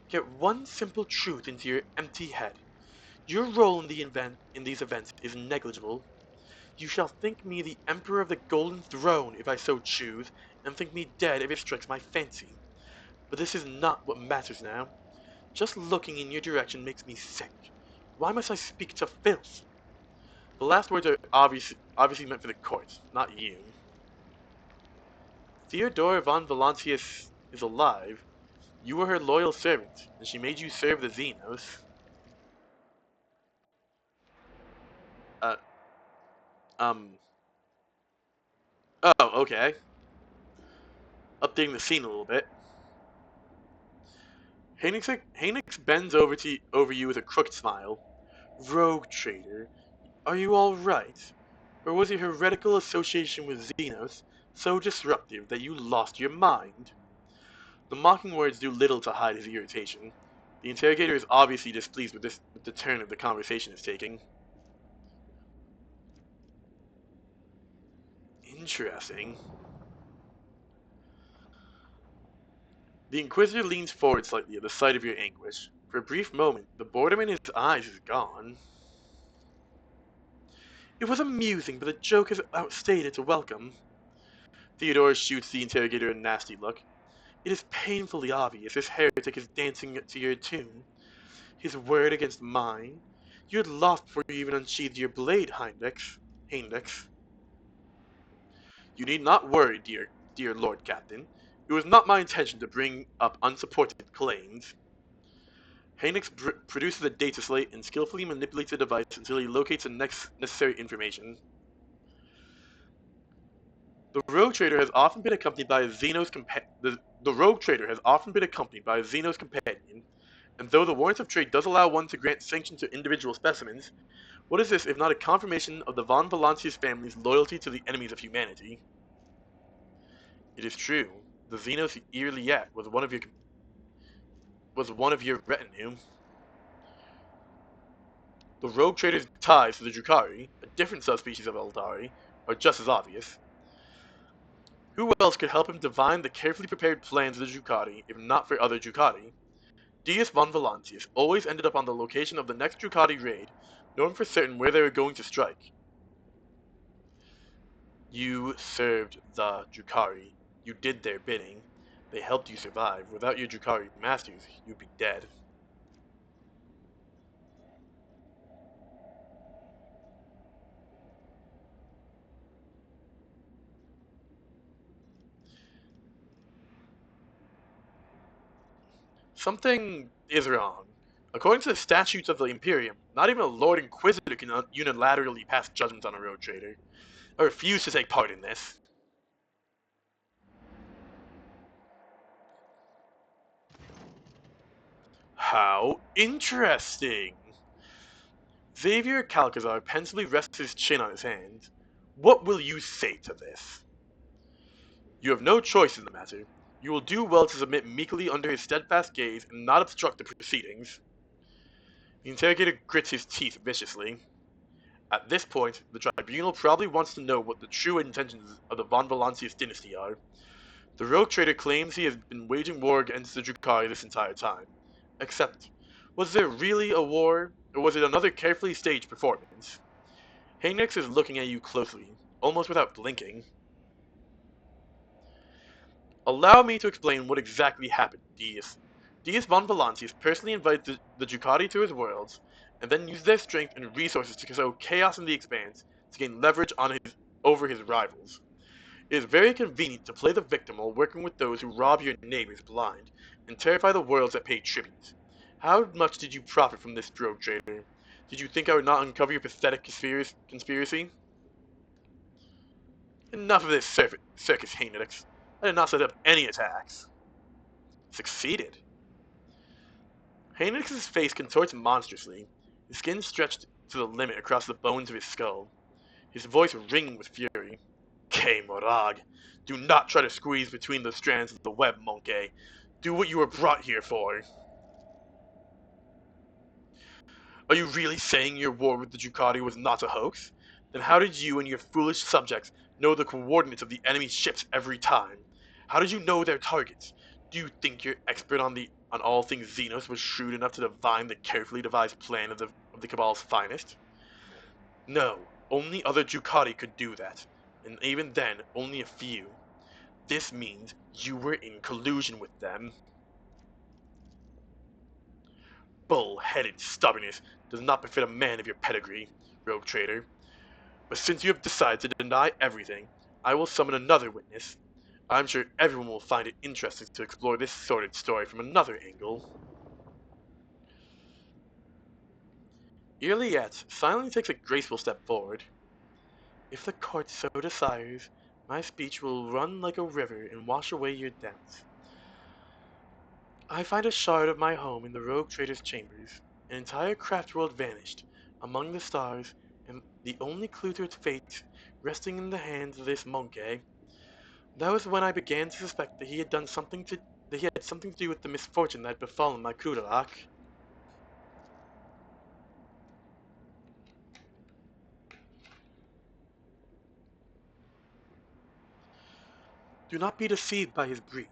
Get one simple truth into your empty head. Your role in these events is negligible. You shall think me the Emperor of the Golden Throne if I so choose, and think me dead if it strikes my fancy. But this is not what matters now. Just looking in your direction makes me sick. Why must I speak to filth? The last words are obviously meant for the court, not you. Theodora von Valancius is alive. You were her loyal servant, and she made you serve the Xenos. Uh, um... Oh, okay. Updating the scene a little bit. Haenix bends over you with a crooked smile. Rogue trader, are you alright? Or was your heretical association with Xenos so disruptive that you lost your mind? The mocking words do little to hide his irritation. The interrogator is obviously displeased with the turn of the conversation is taking. Interesting. The Inquisitor leans forward slightly at the sight of your anguish. For a brief moment, the boredom in his eyes is gone. It was amusing, but the joke has outstayed its welcome. Theodore shoots the interrogator a nasty look. It is painfully obvious this heretic is dancing to your tune. His word against mine. You had lost before you even unsheathed your blade, Heindex. You need not worry, dear Lord Captain. It was not my intention to bring up unsupported claims. Heindex produces a data slate and skillfully manipulates the device until he locates the next necessary information. The rogue trader has often been accompanied by a Xenos companion, and though the warrants of trade does allow one to grant sanction to individual specimens, what is this if not a confirmation of the von Valancius family's loyalty to the enemies of humanity? It is true. The Xenos Irliat was one of your retinue. The rogue trader's ties to the Drukhari, a different subspecies of Eldari, are just as obvious. Who else could help him divine the carefully prepared plans of the Drukhari, if not for other Drukhari? Deis von Valancius always ended up on the location of the next Drukhari raid, knowing for certain where they were going to strike. You served the Drukhari. You did their bidding. They helped you survive. Without your Drukhari masters, you'd be dead. Something is wrong. According to the statutes of the Imperium, not even a Lord Inquisitor can unilaterally pass judgment on a rogue trader. I refuse to take part in this. How interesting! Xavier Calcazar pensively rests his chin on his hand. What will you say to this? You have no choice in the matter. You will do well to submit meekly under his steadfast gaze and not obstruct the proceedings. The interrogator grits his teeth viciously. At this point, the tribunal probably wants to know what the true intentions of the von Valancius dynasty are. The rogue trader claims he has been waging war against the Drukhari this entire time. Except, was there really a war, or was it another carefully staged performance? Haynix is looking at you closely, almost without blinking. Allow me to explain what exactly happened, Deis. Deis von Valancius personally invited the Drukhari to his worlds, and then used their strength and resources to sow chaos in the Expanse to gain leverage over his rivals. It is very convenient to play the victim while working with those who rob your neighbors blind, and terrify the worlds that pay tribute. How much did you profit from this rogue trader? Did you think I would not uncover your pathetic conspiracy? Enough of this circus, Haynix. I did not set up any attacks. Succeeded. Haynix's face contorts monstrously, his skin stretched to the limit across the bones of his skull, his voice ringing with fury. K. Morag, do not try to squeeze between the strands of the web, Monkey. Do what you were brought here for. Are you really saying your war with the Ducati was not a hoax? Then how did you and your foolish subjects know the coordinates of the enemy ships every time? How did you know their targets? Do you think your expert on all things Xenos was shrewd enough to divine the carefully devised plan of the Cabal's finest? No, only other Ducati could do that, and even then, only a few. This means you were in collusion with them. Bull-headed stubbornness does not befit a man of your pedigree, rogue trader. But since you have decided to deny everything, I will summon another witness. I'm sure everyone will find it interesting to explore this sordid story from another angle. Iliette silently takes a graceful step forward. If the court so desires, my speech will run like a river and wash away your doubts. I find a shard of my home in the rogue trader's chambers, an entire craft world vanished, among the stars, and the only clue to its fate resting in the hands of this monkey. That was when I began to suspect that he had something to do with the misfortune that had befallen my Kudalak. Do not be deceived by his greed.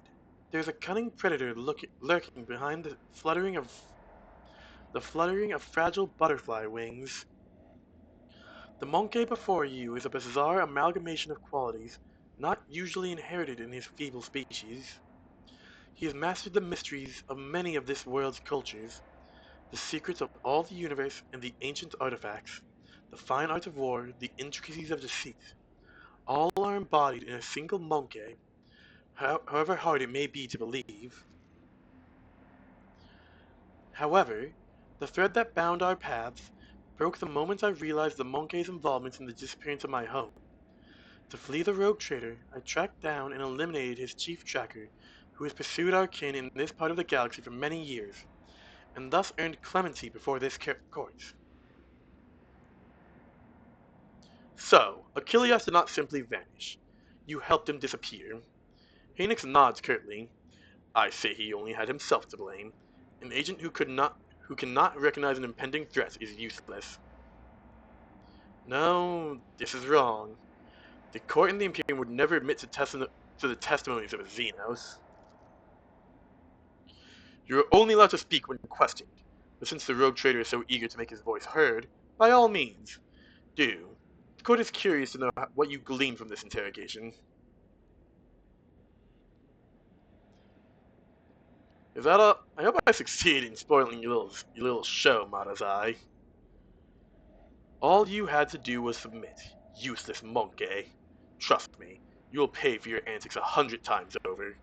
There is a cunning predator lurking behind the fluttering of fragile butterfly wings. The monkey before you is a bizarre amalgamation of qualities not usually inherited in his feeble species. He has mastered the mysteries of many of this world's cultures, the secrets of all the universe and the ancient artifacts, the fine arts of war, the intricacies of deceit. All are embodied in a single monkey, however hard it may be to believe. However, the thread that bound our paths broke the moment I realized the monkey's involvement in the disappearance of my home. To flee the rogue trader, I tracked down and eliminated his chief tracker, who has pursued our kin in this part of the galaxy for many years, and thus earned clemency before this court. So, Achilles did not simply vanish. You helped him disappear. Phoenix nods curtly. I say he only had himself to blame. An agent who cannot recognize an impending threat is useless. No, this is wrong. The court and the Imperium would never admit to the testimonies of a Xenos. You are only allowed to speak when questioned, but since the rogue trader is so eager to make his voice heard, by all means, do. The court is curious to know what you gleaned from this interrogation. Is that all? I hope I succeed in spoiling your little show, Marazai. All you had to do was submit, useless monkey. Trust me, you will pay for your antics 100 times over.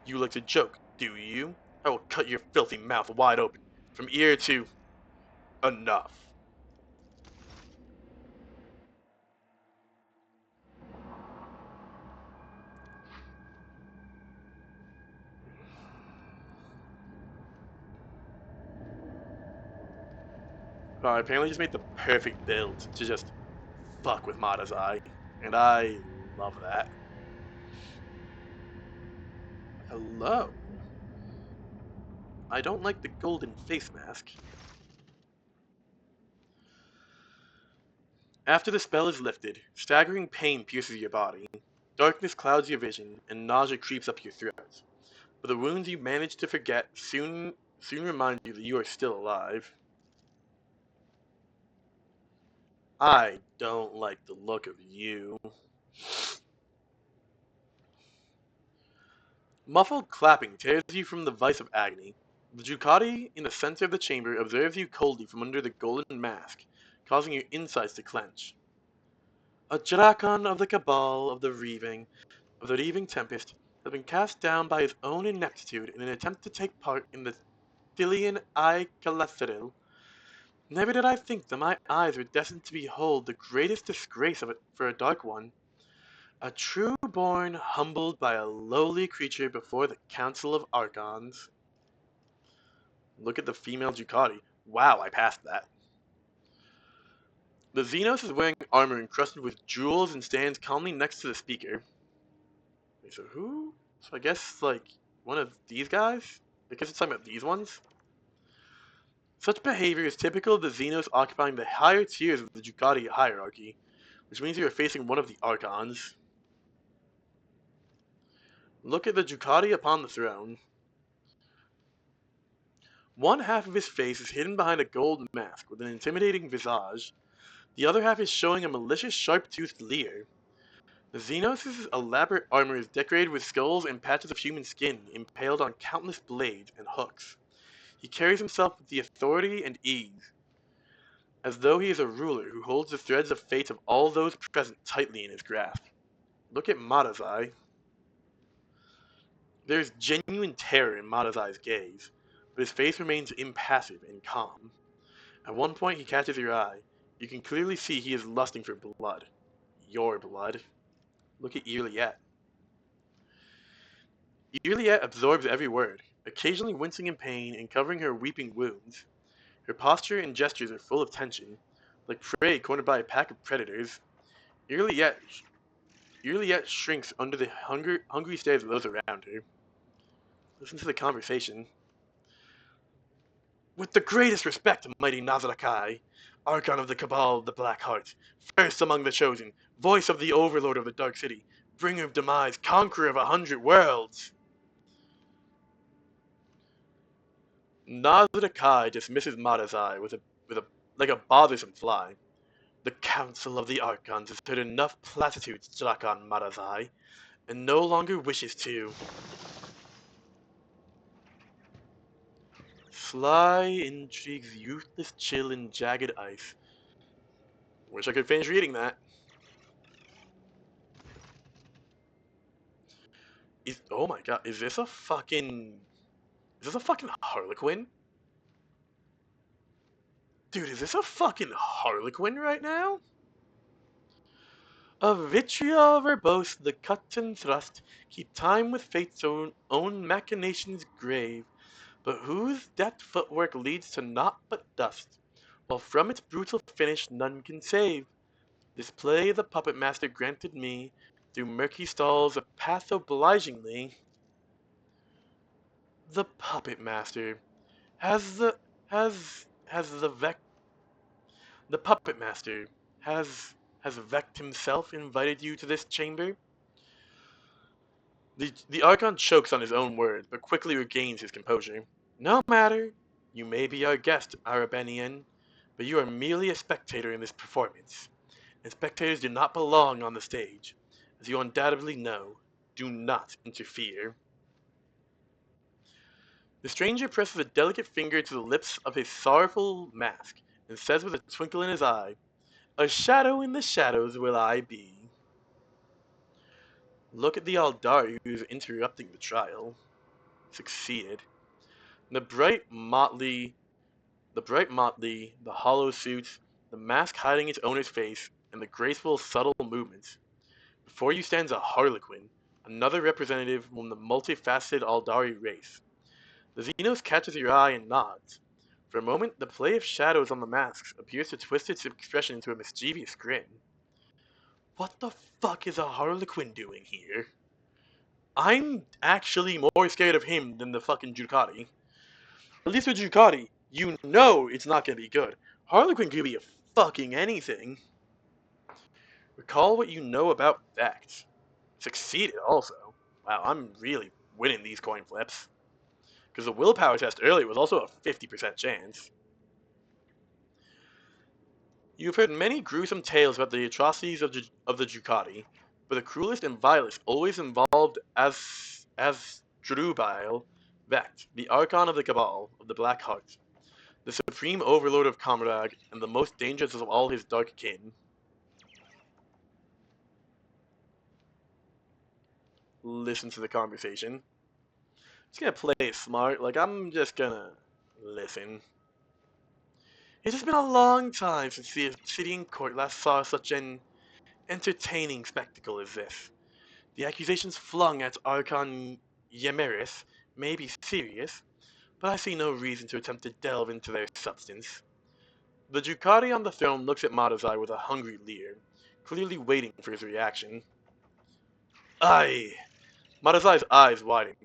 You like to joke, do you? I will cut your filthy mouth wide open, from ear to... enough. I apparently just made the perfect build to just fuck with Mada's eye, and I love that. Hello. I don't like the golden face mask. After the spell is lifted, staggering pain pierces your body, darkness clouds your vision, and nausea creeps up your throat. But the wounds you manage to forget soon remind you that you are still alive. I don't like the look of you. Muffled clapping tears you from the vice of agony. The Ducati in the center of the chamber observes you coldly from under the golden mask, causing your insides to clench. A Dracon of the Cabal of the Reaving Tempest, has been cast down by his own ineptitude in an attempt to take part in the Thilian Eye Calathril. Never did I think that my eyes were destined to behold the greatest disgrace of it for a Dark One. A true born humbled by a lowly creature before the Council of Archons. Look at the female Ducati. Wow, I passed that. The Xenos is wearing armor encrusted with jewels and stands calmly next to the speaker. Wait, so who? So I guess, like, one of these guys? I guess it's talking about these ones? Such behavior is typical of the Xenos occupying the higher tiers of the Ducati hierarchy, which means you are facing one of the Archons. Look at the Ducati upon the throne. One half of his face is hidden behind a gold mask with an intimidating visage. The other half is showing a malicious, sharp-toothed leer. The Xenos' elaborate armor is decorated with skulls and patches of human skin impaled on countless blades and hooks. He carries himself with the authority and ease, as though he is a ruler who holds the threads of fate of all those present tightly in his grasp. Look at Matazai. There is genuine terror in Matazai's gaze, but his face remains impassive and calm. At one point he catches your eye. You can clearly see he is lusting for blood. Your blood. Look at Irliet. Irliet absorbs every word, occasionally wincing in pain and covering her weeping wounds. Her posture and gestures are full of tension, like prey cornered by a pack of predators. Irliet shrinks under the hungry stares of those around her. Listen to the conversation. With the greatest respect, mighty Nazarakai, Archon of the Cabal of the Black Heart, first among the chosen, voice of the Overlord of the Dark City, bringer of demise, conqueror of 100 worlds. Nazarakai dismisses Matazai with a like a bothersome fly. The Council of the Archons has heard enough platitudes, Drakan Matazai, and no longer wishes to. Sly intrigues, ruthless chill, and jagged ice. Wish I could finish reading that. Oh my god, is this a fucking Harlequin? Dude, is this a fucking Harlequin right now? Of vitriol verbose, the cut and thrust keep time with fate's own machinations grave. But whose deft footwork leads to naught but dust, while from its brutal finish none can save. This play the puppet master granted me, through murky stalls a path obligingly. The puppet master has the puppet master has Vect himself invited you to this chamber? The Archon chokes on his own words, but quickly regains his composure. No matter. You may be our guest, Arabenian, but you are merely a spectator in this performance. And spectators do not belong on the stage. As you undoubtedly know, do not interfere. The stranger presses a delicate finger to the lips of his sorrowful mask, and says with a twinkle in his eye, a shadow in the shadows will I be. Look at the Aldari who is interrupting the trial. Succeeded. The bright motley, the hollow suits, the mask hiding its owner's face, and the graceful, subtle movements. Before you stands a Harlequin, another representative from the multifaceted Aldari race. The Xenos catches your eye and nods. For a moment, the play of shadows on the masks appears to twist its expression into a mischievous grin. What the fuck is a Harlequin doing here? I'm actually more scared of him than the fucking Ducati. At least with Ducati, you know it's not gonna be good. Harlequin could be a fucking anything. Recall what you know about Vect. Succeeded also. Wow, I'm really winning these coin flips. Because the willpower test earlier was also a 50% chance. You've heard many gruesome tales about the atrocities of the Ducati, but the cruelest and vilest always involved as Drubile Vect, the Archon of the Cabal of the Black Heart, the supreme overlord of Comrag, and the most dangerous of all his dark kin. Listen to the conversation. Just gonna play it smart, like I'm just gonna listen. It has been a long time since the city and court last saw such an entertaining spectacle as this. The accusations flung at Archon Yemeris may be serious, but I see no reason to attempt to delve into their substance. The Ducati on the throne looks at Matazai with a hungry leer, clearly waiting for his reaction. Aye! Matazai's eyes widen,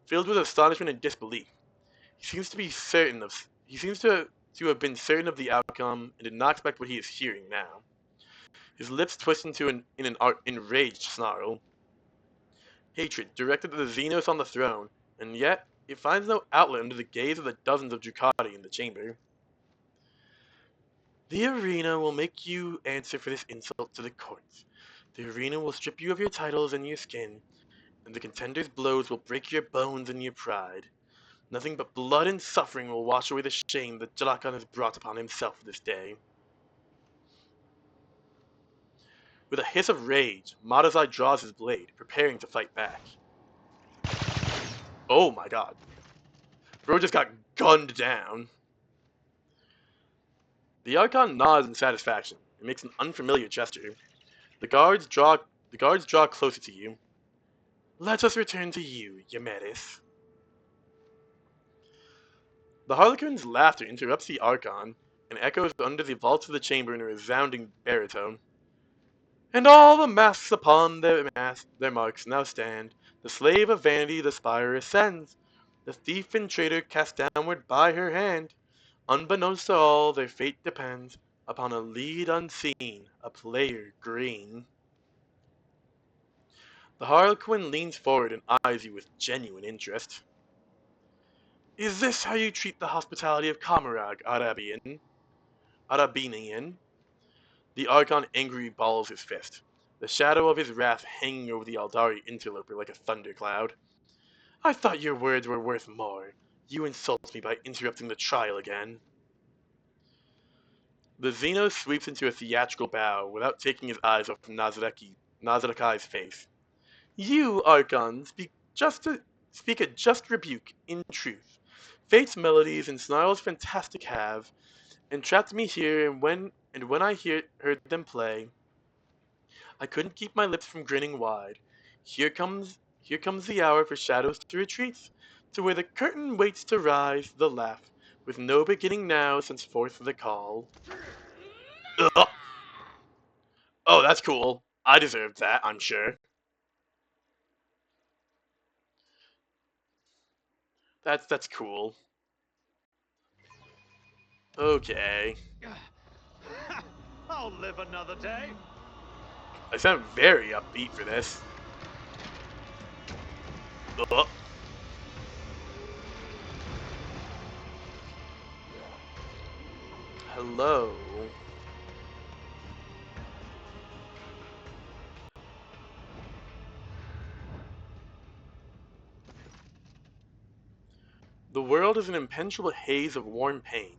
filled with astonishment and disbelief. He seems to to have been certain of the outcome and did not expect what he is hearing now. His lips twist into an enraged snarl. Hatred directed at the Xenos on the throne, and yet it finds no outlet under the gaze of the dozens of Ducati in the chamber. The arena will make you answer for this insult to the courts. The arena will strip you of your titles and your skin, and the contender's blows will break your bones and your pride. Nothing but blood and suffering will wash away the shame that Jalakan has brought upon himself this day. With a hiss of rage, Madazai draws his blade, preparing to fight back. Oh my god. Bro just got gunned down. The Archon nods in satisfaction and makes an unfamiliar gesture. The guards draw closer to you. Let us return to you, Yemeris. The Harlequin's laughter interrupts the Archon and echoes under the vaults of the chamber in a resounding baritone. And all the masks upon their marks now stand. The slave of vanity the spire ascends. The thief and traitor cast downward by her hand. Unbeknownst to all, their fate depends upon a lead unseen, a player green. The Harlequin leans forward and eyes you with genuine interest. Is this how you treat the hospitality of Kamarag, Arabinian? The Archon angrily balls his fist, the shadow of his wrath hanging over the Aldari interloper like a thundercloud. I thought your words were worth more. You insult me by interrupting the trial again. The Xeno sweeps into a theatrical bow without taking his eyes off Nazarekai's face. You, Archon, speak a just rebuke in truth. Fate's melodies and snarls fantastic have entrapped me here, and when I heard them play, I couldn't keep my lips from grinning wide. Here comes the hour for shadows to retreat, to where the curtain waits to rise, the laugh, with no beginning now sends forth the call. Ugh. Oh, that's cool. I deserved that, I'm sure. That's cool. Okay. I'll live another day. I sound very upbeat for this. Ugh. Hello. The world is an impenetrable haze of warm pain.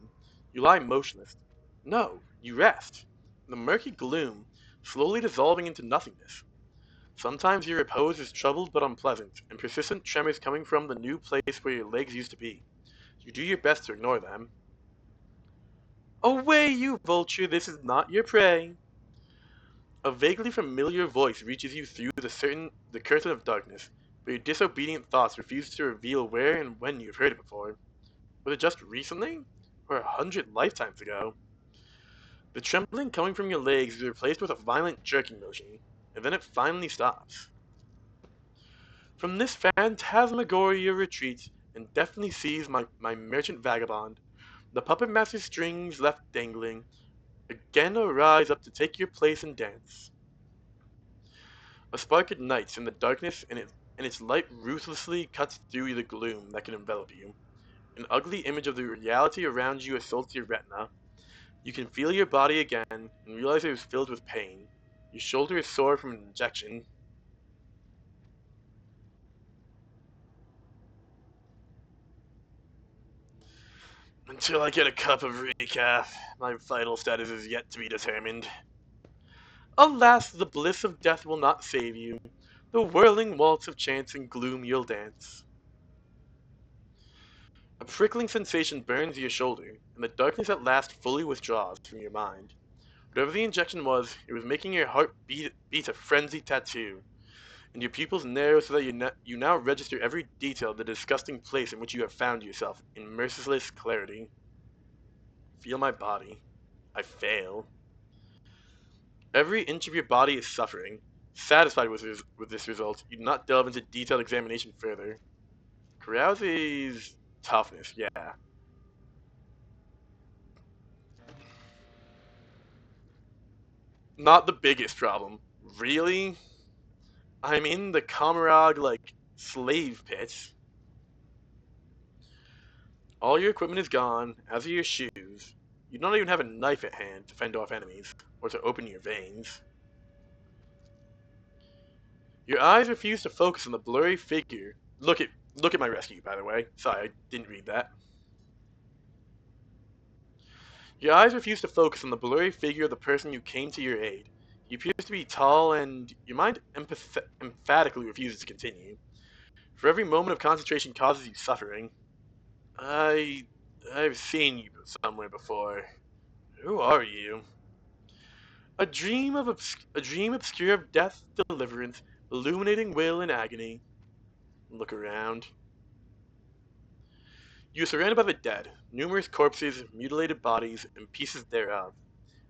You lie motionless. No, you rest. The murky gloom, slowly dissolving into nothingness. Sometimes your repose is troubled but unpleasant, and persistent tremors coming from the new place where your legs used to be. You do your best to ignore them. Away, you vulture, this is not your prey. A vaguely familiar voice reaches you through the curtain of darkness, but your disobedient thoughts refuse to reveal where and when you've heard it before. Was it just recently? Or 100 lifetimes ago? The trembling coming from your legs is replaced with a violent jerking motion, and then it finally stops. From this phantasmagoria retreat, and definitely sees my merchant vagabond, the puppet master's strings left dangling, again arise up to take your place and dance. A spark ignites in the darkness, and its light ruthlessly cuts through the gloom that can envelop you. An ugly image of the reality around you assaults your retina. You can feel your body again, and realize it is filled with pain. Your shoulder is sore from an injection. Until I get a cup of recaf, my vital status is yet to be determined. Alas, the bliss of death will not save you. The whirling waltz of chance and gloom you'll dance. A prickling sensation burns your shoulder, and the darkness at last fully withdraws from your mind. Whatever the injection was, it was making your heart beat a frenzied tattoo, and your pupils narrow so that you now register every detail of the disgusting place in which you have found yourself in merciless clarity. Feel my body. I fail. Every inch of your body is suffering. Satisfied with this result, you do not delve into detailed examination further. Carouse's toughness, yeah. Not the biggest problem. Really? I'm in the Kamarag, like, slave pit. All your equipment is gone, as are your shoes. You don't even have a knife at hand to fend off enemies, or to open your veins. Your eyes refuse to focus on the blurry figure. Look at my rescue, by the way. Sorry, I didn't read that. Your eyes refuse to focus on the blurry figure of the person who came to your aid. He appears to be tall, and your mind emphatically refuses to continue. For every moment of concentration causes you suffering. I've seen you somewhere before. Who are you? A dream obscure of death, deliverance, illuminating will and agony. Look around. You are surrounded by the dead, numerous corpses, mutilated bodies, and pieces thereof.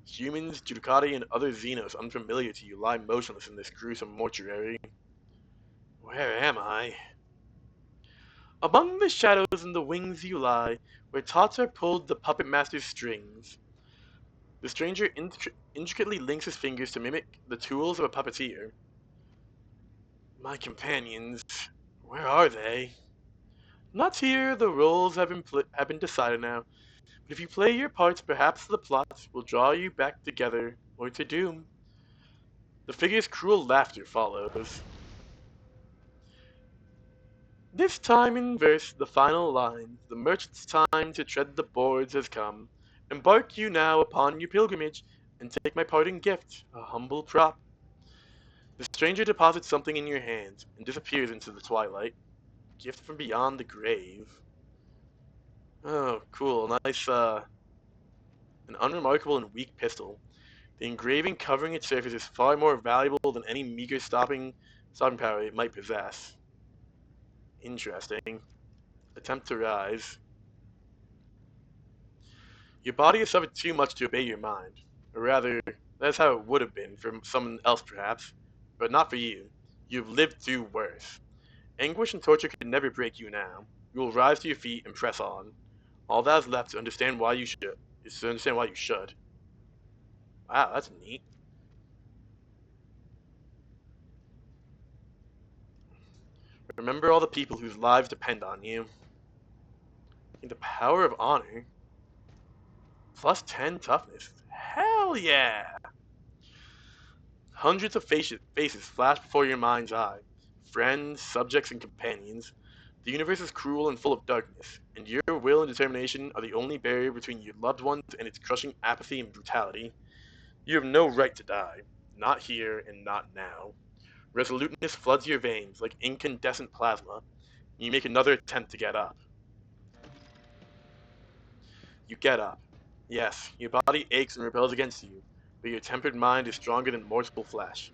Humans, Judicati, and other Xenos unfamiliar to you lie motionless in this gruesome mortuary. Where am I? Among the shadows and the wings you lie, where taut are pulled the puppet master's strings. The stranger intricately links his fingers to mimic the tools of a puppeteer. My companions, where are they? Not here, the roles have been decided now, but if you play your parts, perhaps the plot will draw you back together, or to doom. The figure's cruel laughter follows. This time in verse, the final lines, the merchant's time to tread the boards has come. Embark you now upon your pilgrimage, and take my parting gift, a humble prop. The stranger deposits something in your hand, and disappears into the twilight. Gift from beyond the grave. Oh, cool. Nice, an unremarkable and weak pistol. The engraving covering its surface is far more valuable than any meager stopping power it might possess. Interesting. Attempt to rise. Your body has suffered too much to obey your mind. Or rather, that's how it would have been for someone else perhaps, but not for you. You've lived through worse. Anguish and torture can never break you now. You will rise to your feet and press on. All that is left to understand why you should is to understand why you should. Wow, that's neat. Remember all the people whose lives depend on you. The power of honor. Plus 10 toughness. Hell yeah! Hundreds of faces flash before your mind's eye. Friends, subjects, and companions. The universe is cruel and full of darkness, and your will and determination are the only barrier between your loved ones and its crushing apathy and brutality. You have no right to die. Not here and not now. Resoluteness floods your veins like incandescent plasma. You make another attempt to get up. You get up. Yes, your body aches and rebels against you, but your tempered mind is stronger than mortal flesh.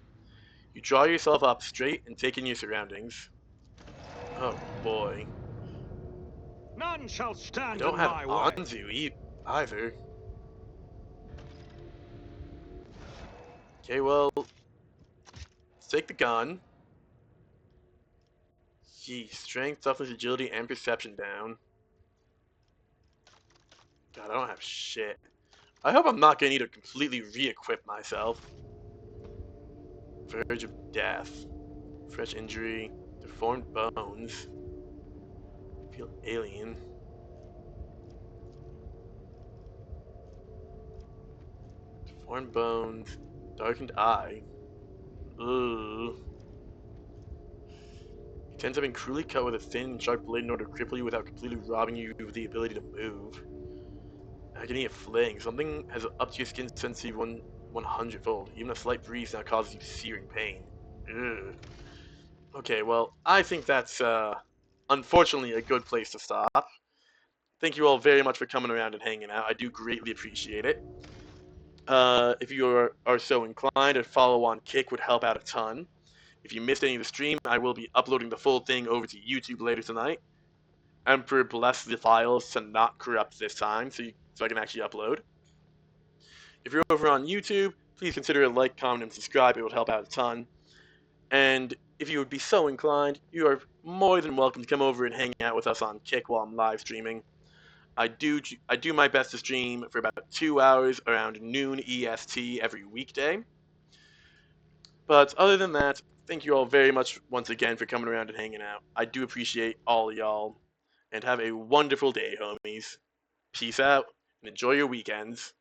You draw yourself up straight and take in your surroundings. Oh boy. None shall I stand don't in have my way. Anzu either. Okay, well, let's take the gun. Gee, strength, toughness, agility, and perception down. God, I don't have shit. I hope I'm not gonna need to completely re-equip myself. Verge of death. Fresh injury. Deformed bones. Feel alien. Deformed bones. Darkened eye. Ugh. It tends to have been cruelly cut with a thin and sharp blade in order to cripple you without completely robbing you of the ability to move. Agony of flaying. Something has upped your skin sensitivity 100-fold. Even a slight breeze now causes you searing pain. Ugh. Okay, well, I think that's, unfortunately a good place to stop. Thank you all very much for coming around and hanging out. I do greatly appreciate it. If you are so inclined, a follow on Kick would help out a ton. If you missed any of the stream, I will be uploading the full thing over to YouTube later tonight. Emperor bless the files to not corrupt this time, so I can actually upload. If you're over on YouTube, please consider a like, comment, and subscribe. It would help out a ton. And if you would be so inclined, you are more than welcome to come over and hang out with us on Kick while I'm live streaming. I do my best to stream for about 2 hours around noon EST every weekday. But other than that, thank you all very much once again for coming around and hanging out. I do appreciate all y'all. And have a wonderful day, homies. Peace out, and enjoy your weekends.